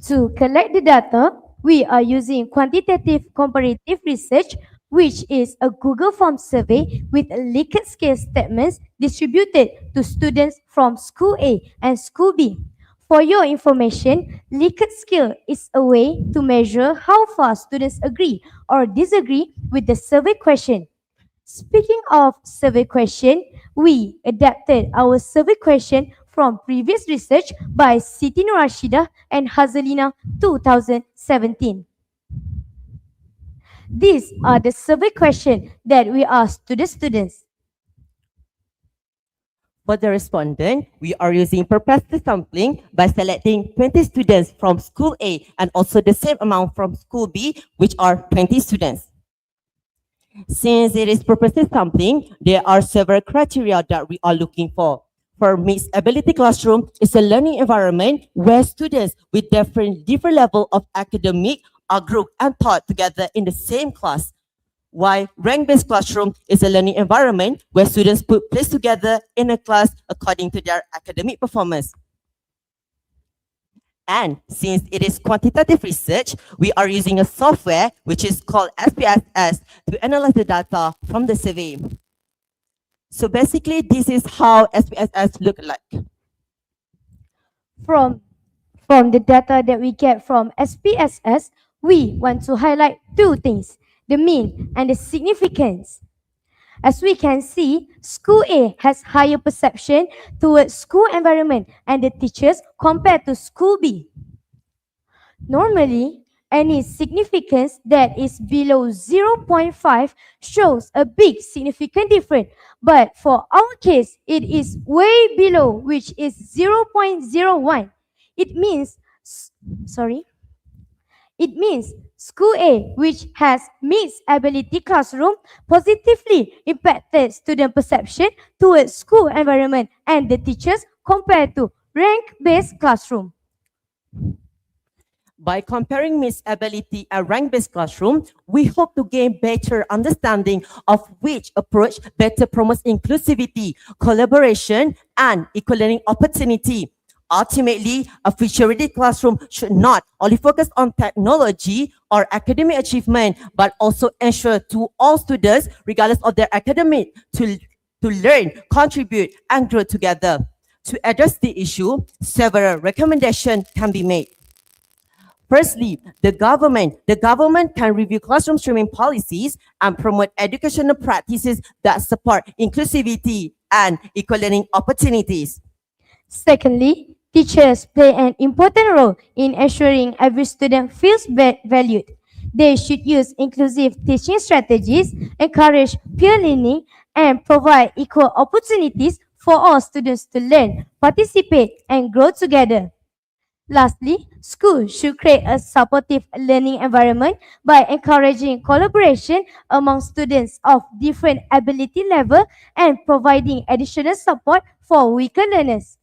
To collect the data, we are using quantitative comparative research, which is a Google Form survey with Likert scale statements distributed to students from School A and School B. For your information, Likert scale is a way to measure how far students agree or disagree with the survey question. Speaking of survey question, we adapted our survey question from previous research by Siti Nurashida and Hazalina 2017. These are the survey questions that we asked to the students. For the respondent, we are using purposive sampling by selecting 20 students from School A and also the same amount from School B, which are 20 students. Since it is purposive sampling, there are several criteria that we are looking for. For mixed ability classroom, it's a learning environment where students with different level of academic are grouped and taught together in the same class. While rank-based classroom is a learning environment where students put placed together in a class according to their academic performance. And since it is quantitative research, we are using a software which is called SPSS to analyze the data from the survey. So basically, this is how SPSS look like. From the data that we get from SPSS, we want to highlight two things, the mean and the significance. As we can see, School A has higher perception towards school environment and the teachers compared to School B. Normally, any significance that is below 0.5 shows a big significant difference. But for our case, it is way below, which is 0.01. It means, It means School A, which has mixed ability classroom, positively impacted student perception towards school environment and the teachers compared to rank-based classroom. By comparing mixed ability and rank-based classroom, we hope to gain better understanding of which approach better promotes inclusivity, collaboration, and equal learning opportunity. Ultimately, a future-ready classroom should not only focus on technology or academic achievement, but also ensure to all students, regardless of their academic, to learn, contribute, and grow together. To address the issue, several recommendations can be made. Firstly, the government can review classroom streaming policies and promote educational practices that support inclusivity and equal learning opportunities. Secondly, teachers play an important role in ensuring every student feels valued. They should use inclusive teaching strategies, encourage peer learning, and provide equal opportunities for all students to learn, participate, and grow together. Lastly, schools should create a supportive learning environment by encouraging collaboration among students of different ability level and providing additional support for weaker learners.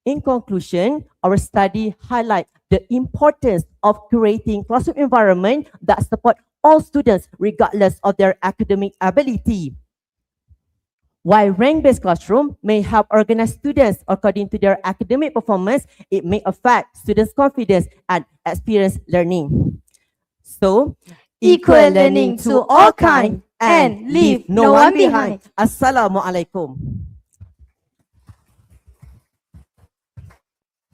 In conclusion, our study highlights the importance of creating classroom environment that support all students regardless of their academic ability. While rank-based classroom may help organize students according to their academic performance, it may affect students' confidence and experience learning. So, Equal learning to all kind and leave no one behind. Assalamualaikum.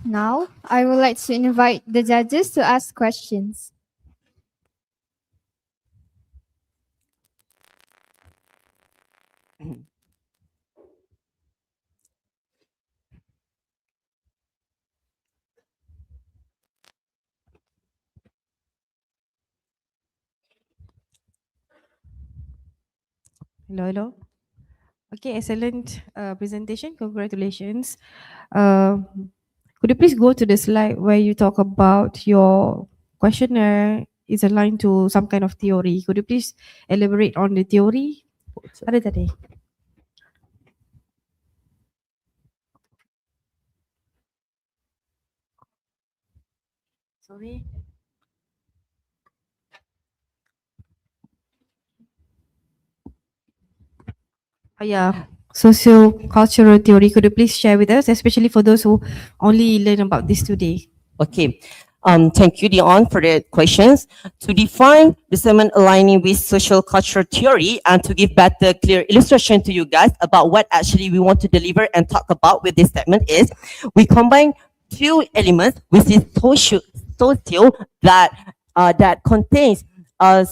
Now, I would like to invite the judges to ask questions. Hello. Okay, excellent presentation. Congratulations. Could you please go to the slide where you talk about your questionnaire is aligned to some kind of theory? Could you please elaborate on the theory? Ada tadi. Sorry. Yeah, socio-cultural theory. Could you please share with us, especially for those who only learn about this today? Okay. Thank you, Dion, for the questions. To define the segment aligning with social cultural theory and to give better, clear illustration to you guys about what actually we want to deliver and talk about with this segment is we combine two elements, which is social that contains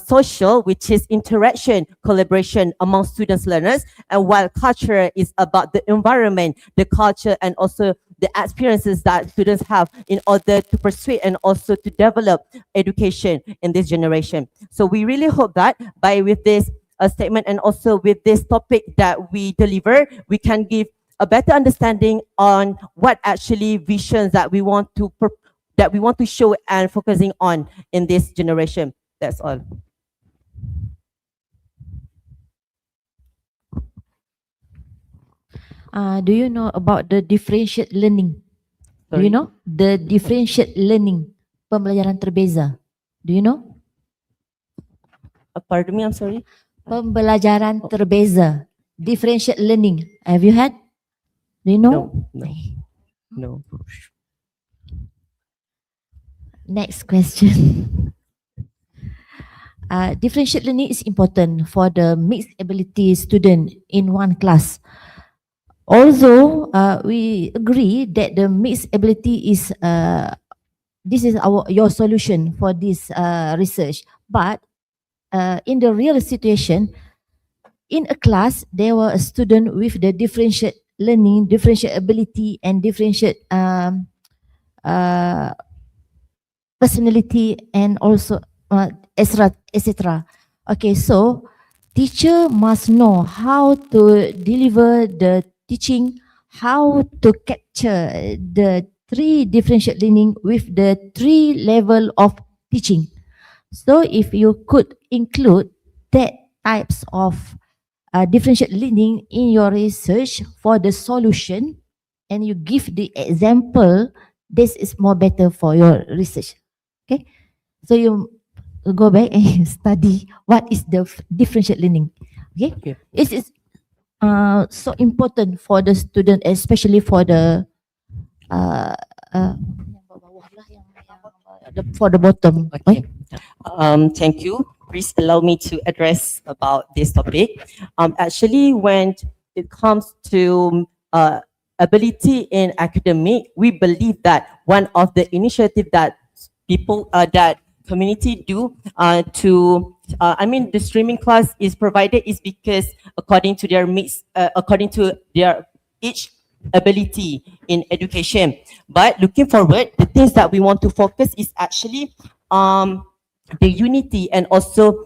social, which is interaction, collaboration among students, learners, and while culture is about the environment, the culture, and also the experiences that students have in order to persuade and also to develop education in this generation. So we really hope that by with this statement and also with this topic that we deliver, we can give a better understanding on what actually visions that we want to show and focusing on in this generation. That's all. Do you know about the differentiate learning? Do Sorry? you know the differentiate learning, pembelajaran terbeza? Do you know? Pardon me, I'm sorry. Pembelajaran terbeza, differentiate learning. Have you had? Do you know? No. Next question. Differentiate learning is important for the mixed ability student in one class. Although we agree that the mixed ability is this is your solution for this research, but in the real situation, in a class there were a student with the differentiate learning, differentiate ability, and differentiate personality, and also etc. Okay, so teacher must know how to deliver the teaching, how to capture the three differentiate learning with the three level of teaching. So if you could include that types of differential learning in your research for the solution, and you give the example, this is more better for your research. Okay, so you go back and study what is the differential learning. Okay, Okay. it is so important for the student, especially for the uh, uh, for the bottom. Okay. Thank you. Please allow me to address about this topic. Actually, when it comes to ability in academic, we believe that one of the initiative that people that community do I mean the streaming class is provided is because according to their mix according to their each ability in education. But looking forward, the things that we want to focus is actually the unity, and also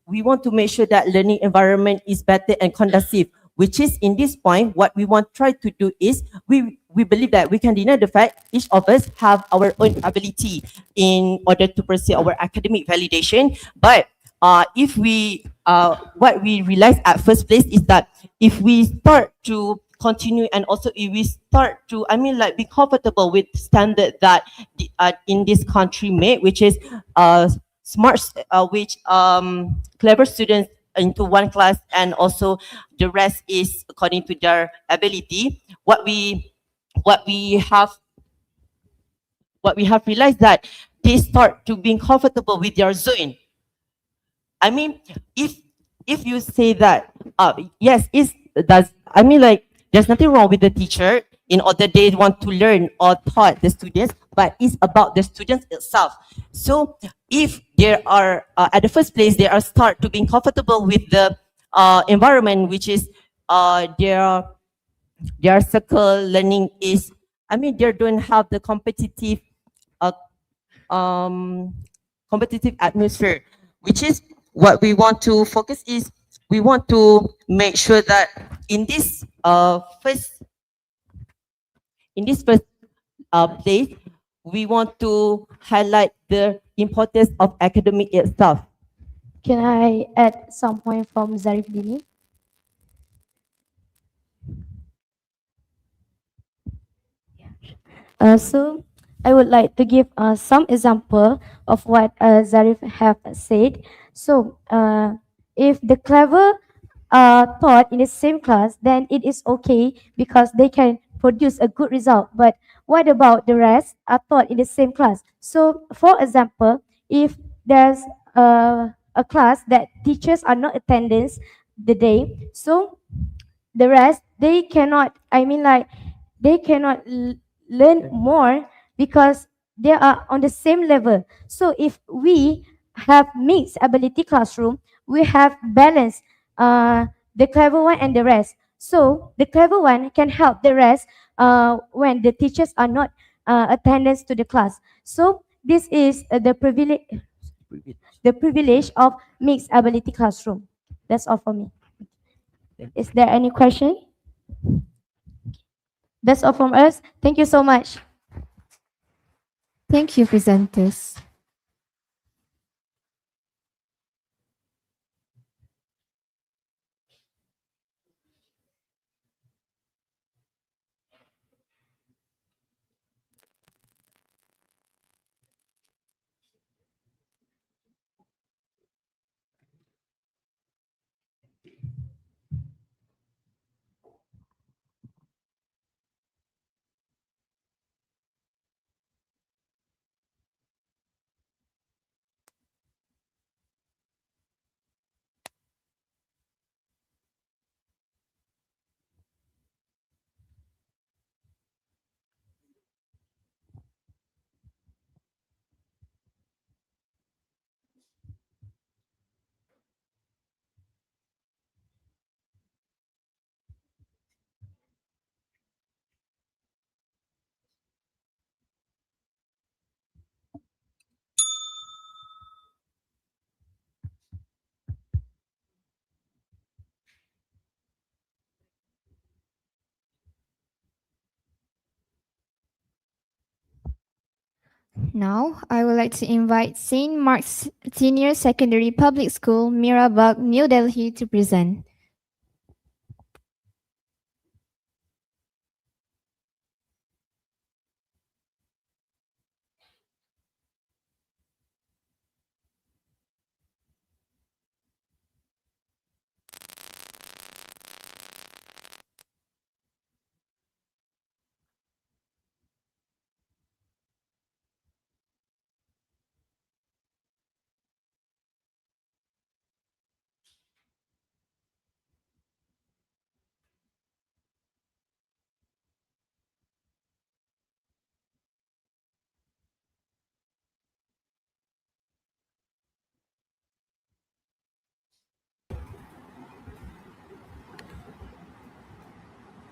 we want to make sure that learning environment is better and conducive, which is in this point what we want try to do is we believe that we can deny the fact each of us have our own ability in order to pursue our academic validation. But if we what we realize at first place is that if we start to continue, and also if we start to be comfortable with standard that in this country made, which is smart which clever students into one class, and also the rest is according to their ability. What we have realized that they start to being comfortable with their zone. I mean, if you say that, yes, is does there's nothing wrong with the teacher in order they want to learn or taught the students, but it's about the students itself. So if there are at the first place they are start to being comfortable with the environment, which is their circle learning is, they don't have the uh, um, competitive atmosphere, which is what we want to focus is we want to make sure that in this first place, we want to highlight the importance of academic itself. Can I add some point from Zarif Dini? So I would like to give some example of what Zarif have said. So if the clever are taught in the same class, then it is okay because they can produce a good result. But what about the rest are taught in the same class? So for example, if there's a class that teachers are not attendance the day, so the rest they cannot they cannot learn more because they are on the same level. So if we have mixed ability classroom, we have balance the clever one and the rest, so the clever one can help the rest when the teachers are not attendance to the class. So this is the privilege of mixed ability classroom. That's all for me. Is there any question? That's all from us. Thank you so much. Thank you, presenters. Now, I would like to invite St. Mark's Senior Secondary Public School, Mirabag, New Delhi to present.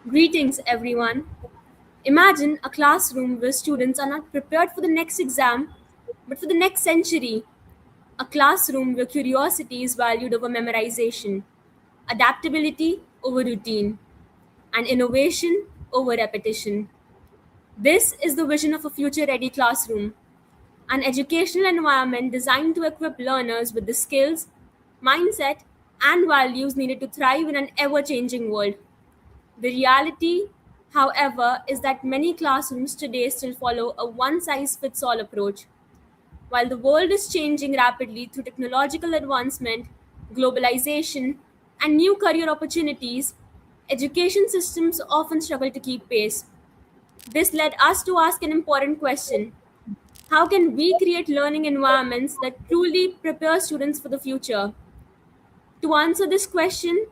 Greetings, everyone. Imagine a classroom where students are not prepared for the next exam, but for the next century. A classroom where curiosity is valued over memorization, adaptability over routine, and innovation over repetition. This is the vision of a future ready classroom, an educational environment designed to equip learners with the skills, mindset, and values needed to thrive in an ever changing world. The reality, however, is that many classrooms today still follow a one size fits all approach. While the world is changing rapidly through technological advancement, globalization, and new career opportunities, education systems often struggle to keep pace. This led us to ask an important question: how can we create learning environments that truly prepare students for the future? To answer this question,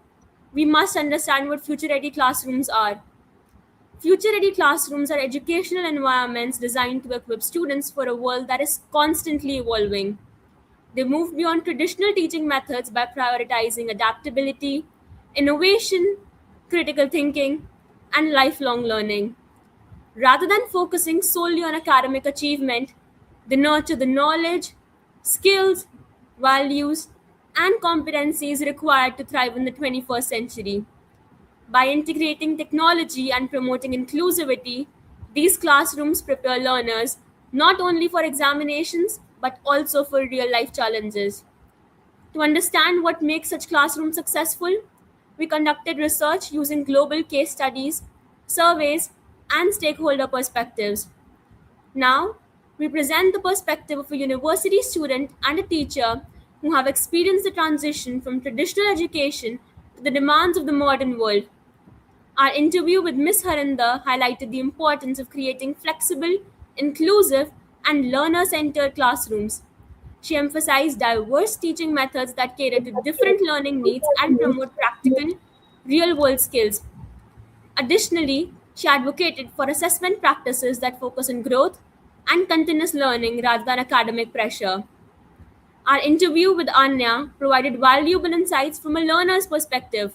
we must understand what future ready classrooms are. Future ready classrooms are educational environments designed to equip students for a world that is constantly evolving. They move beyond traditional teaching methods by prioritizing adaptability, innovation, critical thinking, and lifelong learning. Rather than focusing solely on academic achievement, they nurture the knowledge, skills, values, and competencies required to thrive in the 21st century. By integrating technology and promoting inclusivity, these classrooms prepare learners not only for examinations but also for real life challenges. To understand what makes such classrooms successful, we conducted research using global case studies, surveys, and stakeholder perspectives. Now, we present the perspective of a university student and a teacher who have experienced the transition from traditional education to the demands of the modern world. Our interview with Ms. Harinder highlighted the importance of creating flexible, inclusive, and learner centered classrooms. She emphasized diverse teaching methods that cater to different learning needs and promote practical, real world skills. Additionally, she advocated for assessment practices that focus on growth and continuous learning rather than academic pressure. Our interview with Anya provided valuable insights from a learner's perspective.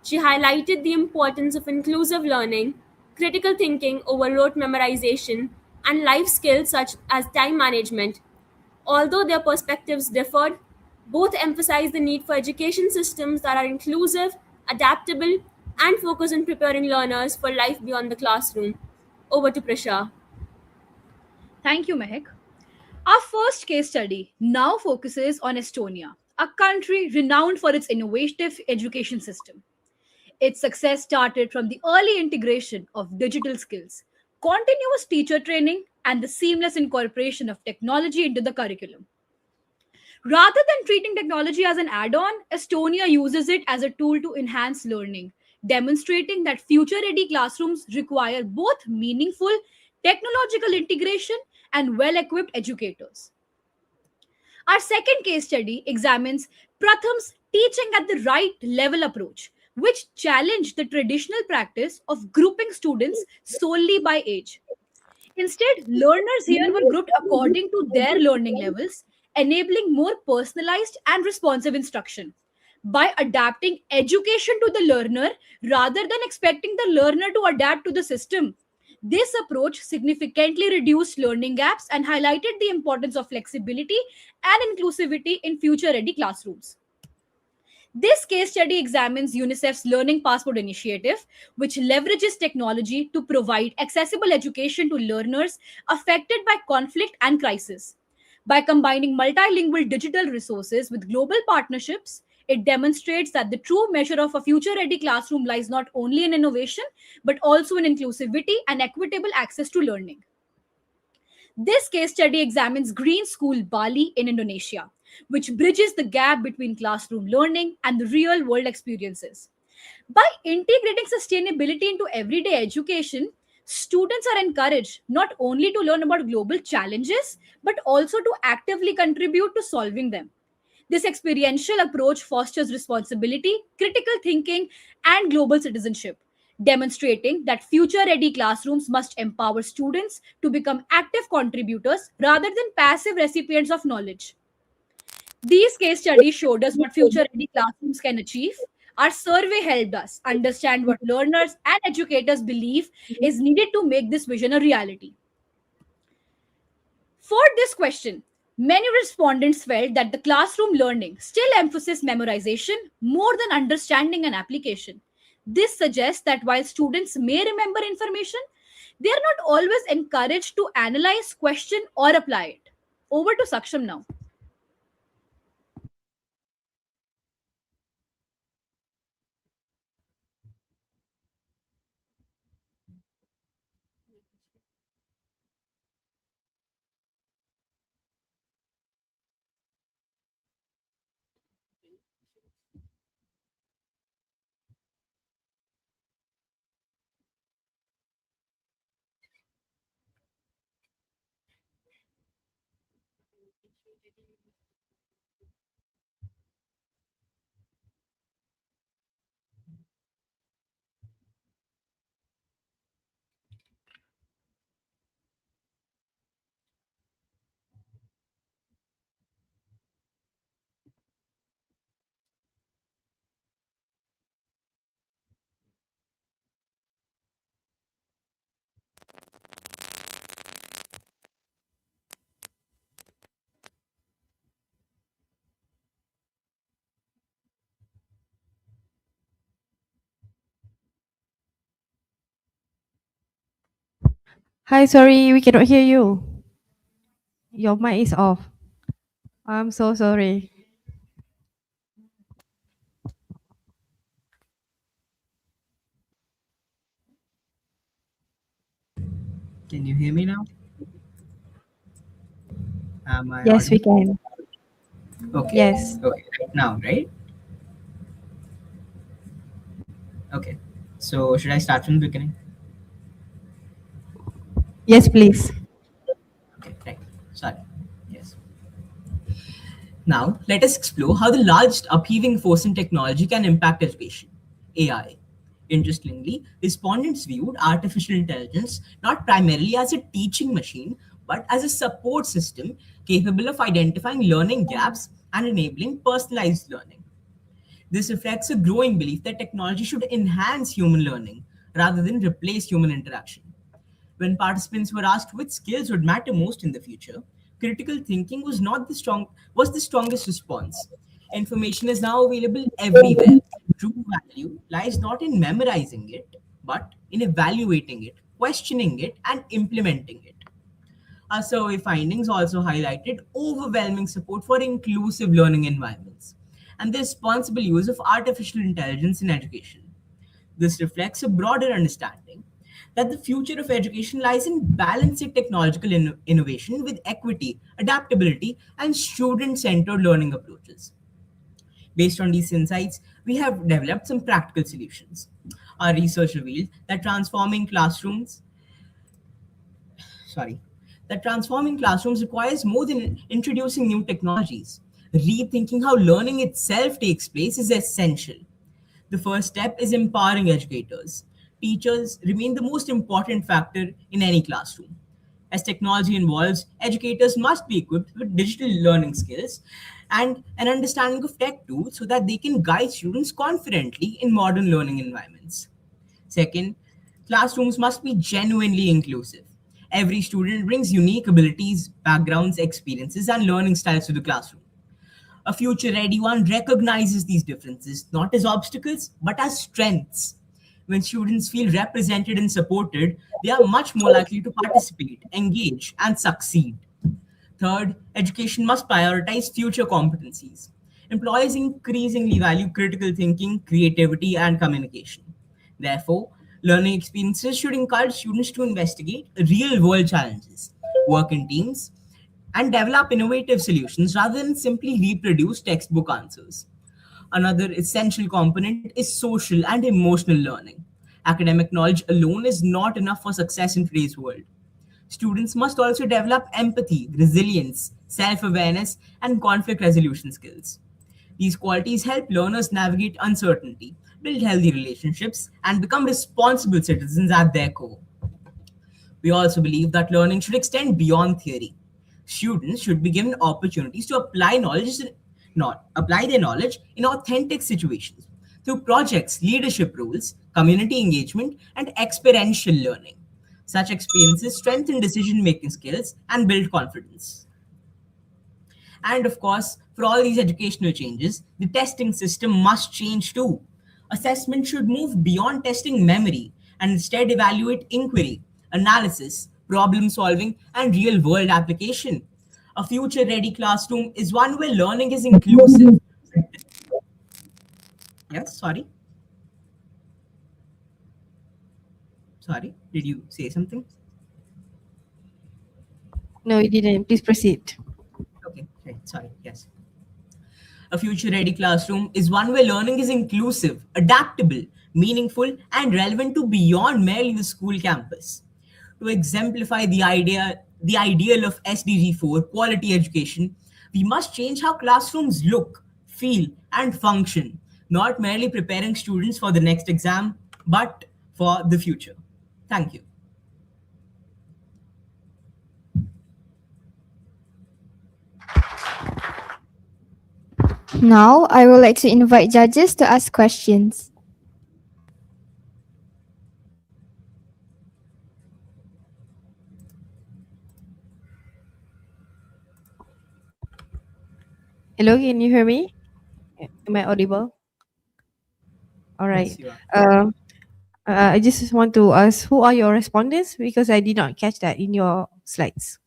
She highlighted the importance of inclusive learning, critical thinking over rote memorization, and life skills such as time management. Although their perspectives differed, both emphasized the need for education systems that are inclusive, adaptable, and focus on preparing learners for life beyond the classroom. Over to Prisha. Thank you, Mehak. Our first case study now focuses on Estonia, a country renowned for its innovative education system. Its success started from the early integration of digital skills, continuous teacher training, and the seamless incorporation of technology into the curriculum. Rather than treating technology as an add on, Estonia uses it as a tool to enhance learning, demonstrating that future ready classrooms require both meaningful technological integration and well equipped educators. Our second case study examines Pratham's teaching at the right level approach, which challenged the traditional practice of grouping students solely by age. Instead, learners here were grouped according to their learning levels, enabling more personalized and responsive instruction. By adapting education to the learner rather than expecting the learner to adapt to the system, this approach significantly reduced learning gaps and highlighted the importance of flexibility and inclusivity in future ready classrooms. This case study examines UNICEF's Learning Passport initiative, which leverages technology to provide accessible education to learners affected by conflict and crisis. By combining multilingual digital resources with global partnerships, it demonstrates that the true measure of a future ready classroom lies not only in innovation, but also in inclusivity and equitable access to learning. This case study examines Green School Bali in Indonesia, which bridges the gap between classroom learning and the real world experiences. By integrating sustainability into everyday education, students are encouraged not only to learn about global challenges, but also to actively contribute to solving them. This experiential approach fosters responsibility, critical thinking, and global citizenship, demonstrating that future ready classrooms must empower students to become active contributors rather than passive recipients of knowledge. These case studies showed us what future ready classrooms can achieve. Our survey helped us understand what learners and educators believe is needed to make this vision a reality. For this question, many respondents felt that the classroom learning still emphasizes memorization more than understanding and application. This suggests that while students may remember information, they are not always encouraged to analyze, question, or apply it. Over to Saksham now. Hi, sorry, we cannot hear you. Your mic is off. I'm so sorry. Can you hear me now? Am I Yes, we audible? can. Okay. Yes. Okay. Right now, right? Okay. So should I start from the beginning? Yes, please. Okay. Right. Sorry. Yes. Now let us explore how the large upheaving force in technology can impact education. AI. Interestingly, respondents viewed artificial intelligence not primarily as a teaching machine, but as a support system capable of identifying learning gaps and enabling personalized learning. This reflects a growing belief that technology should enhance human learning rather than replace human interaction. When participants were asked which skills would matter most in the future, critical thinking was the strongest response. Information is now available everywhere. True value lies not in memorizing it, but in evaluating it, questioning it, and implementing it. Our survey findings also highlighted overwhelming support for inclusive learning environments and the responsible use of artificial intelligence in education. This reflects a broader understanding that the future of education lies in balancing technological innovation with equity, adaptability, and student centered learning approaches. Based on these insights, we have developed some practical solutions. Our research revealed that sorry, transforming classrooms requires more than introducing new technologies. Rethinking how learning itself takes place is essential. The first step is empowering educators. Teachers remain the most important factor in any classroom. As technology evolves, educators must be equipped with digital learning skills and an understanding of tech tools so that they can guide students confidently in modern learning environments. Second, classrooms must be genuinely inclusive. Every student brings unique abilities, backgrounds, experiences, and learning styles to the classroom. A future ready one recognizes these differences not as obstacles but as strengths. When students feel represented and supported, they are much more likely to participate, engage, and succeed. Third, education must prioritize future competencies. Employees increasingly value critical thinking, creativity, and communication. Therefore, learning experiences should encourage students to investigate real world challenges, work in teams, and develop innovative solutions rather than simply reproduce textbook answers. Another essential component is social and emotional learning. Academic knowledge alone is not enough for success in today's world. Students must also develop empathy, resilience, self awareness, and conflict resolution skills. These qualities help learners navigate uncertainty, build healthy relationships, and become responsible citizens at their core. We also believe that learning should extend beyond theory. Students should be given opportunities to apply their knowledge in authentic situations through projects, leadership roles, community engagement, and experiential learning. Such experiences strengthen decision making skills and build confidence. And of course, for all these educational changes, the testing system must change too. Assessment should move beyond testing memory and instead evaluate inquiry, analysis, problem solving, and real world application. A future ready classroom is one where learning is inclusive. Yes, sorry. Sorry, did you say something? No, you didn't. Please proceed. Okay, right, sorry, yes. A future ready classroom is one where learning is inclusive, adaptable, meaningful, and relevant to beyond merely the school campus. To exemplify the ideal of SDG 4, quality education, we must change how classrooms look, feel, and function, not merely preparing students for the next exam, but for the future. Thank you. Now, I would like to invite judges to ask questions. Hello, can you hear me? Am I audible? All right. Yes, you are. I just want to ask, who are your respondents? Because I did not catch that in your slides.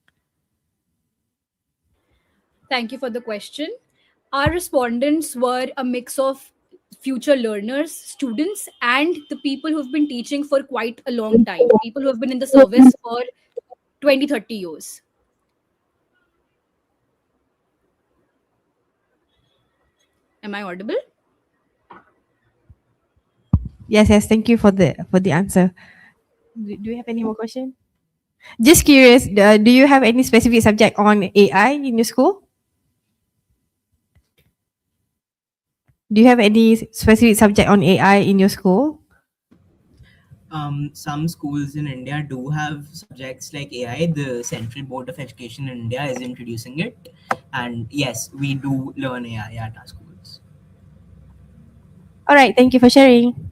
Thank you for the question. Our respondents were a mix of future learners, students, and the people who've been teaching for quite a long time, people who have been in the service for 20, 30 years. Am I audible? Yes, yes. Thank you for the answer. Do you have any more question? Just curious. Do you have any specific subject on AI in your school? Do you have any specific subject on AI in your school? Some schools in India do have subjects like AI. The Central Board of Education in India is introducing it. And yes, we do learn AI at our schools. All right. Thank you for sharing.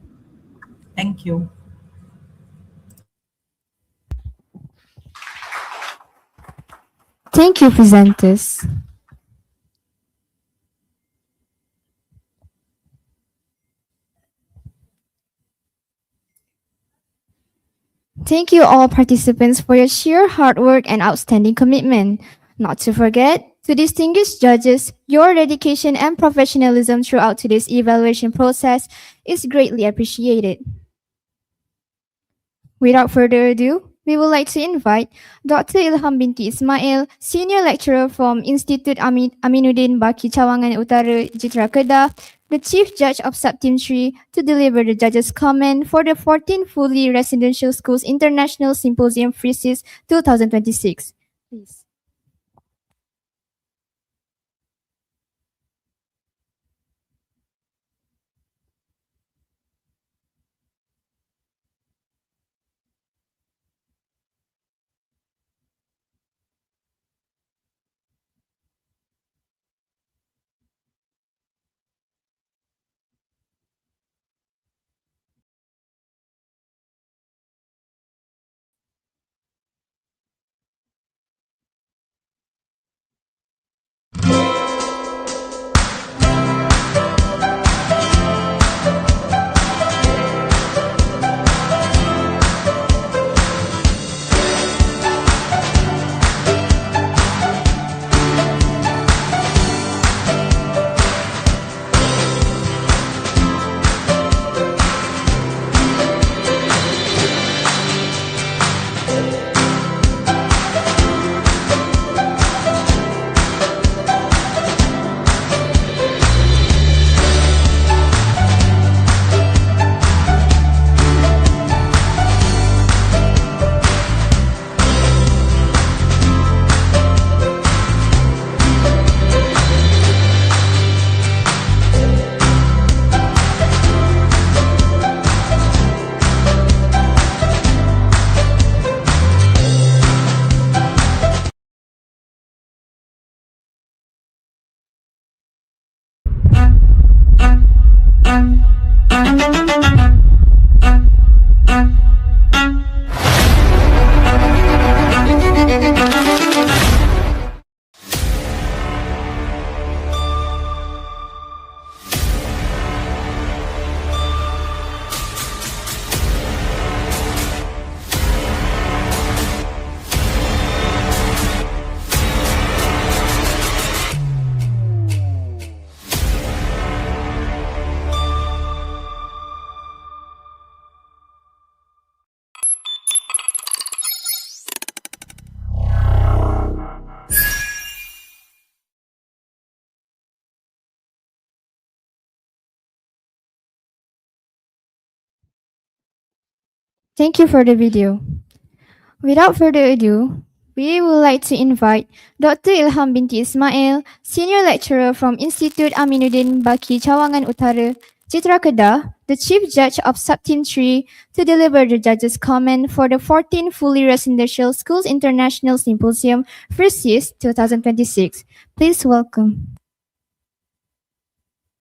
Thank you. Thank you, presenters. Thank you all participants for your sheer hard work and outstanding commitment. Not to forget, to distinguished judges, your dedication and professionalism throughout today's evaluation process is greatly appreciated. Without further ado, we would like to invite Dr. Ilham binti Ismail, Senior Lecturer from Institute Aminuddin Baki Cawangan Utara, Jitra Kedah, the Chief Judge of Subteam 3, to deliver the judge's comment for the 14 Fully Residential Schools International Symposium FRISIS 2026. Please. Thank you for the video. Without further ado, we would like to invite Dr. Ilham binti Ismail, Senior Lecturer from Institute Aminuddin Baki Cawangan Utara, Citra Kedah, the Chief Judge of Subteam 3, to deliver the judge's comment for the 14th Fully Residential Schools International Symposium, First 2026. Please welcome.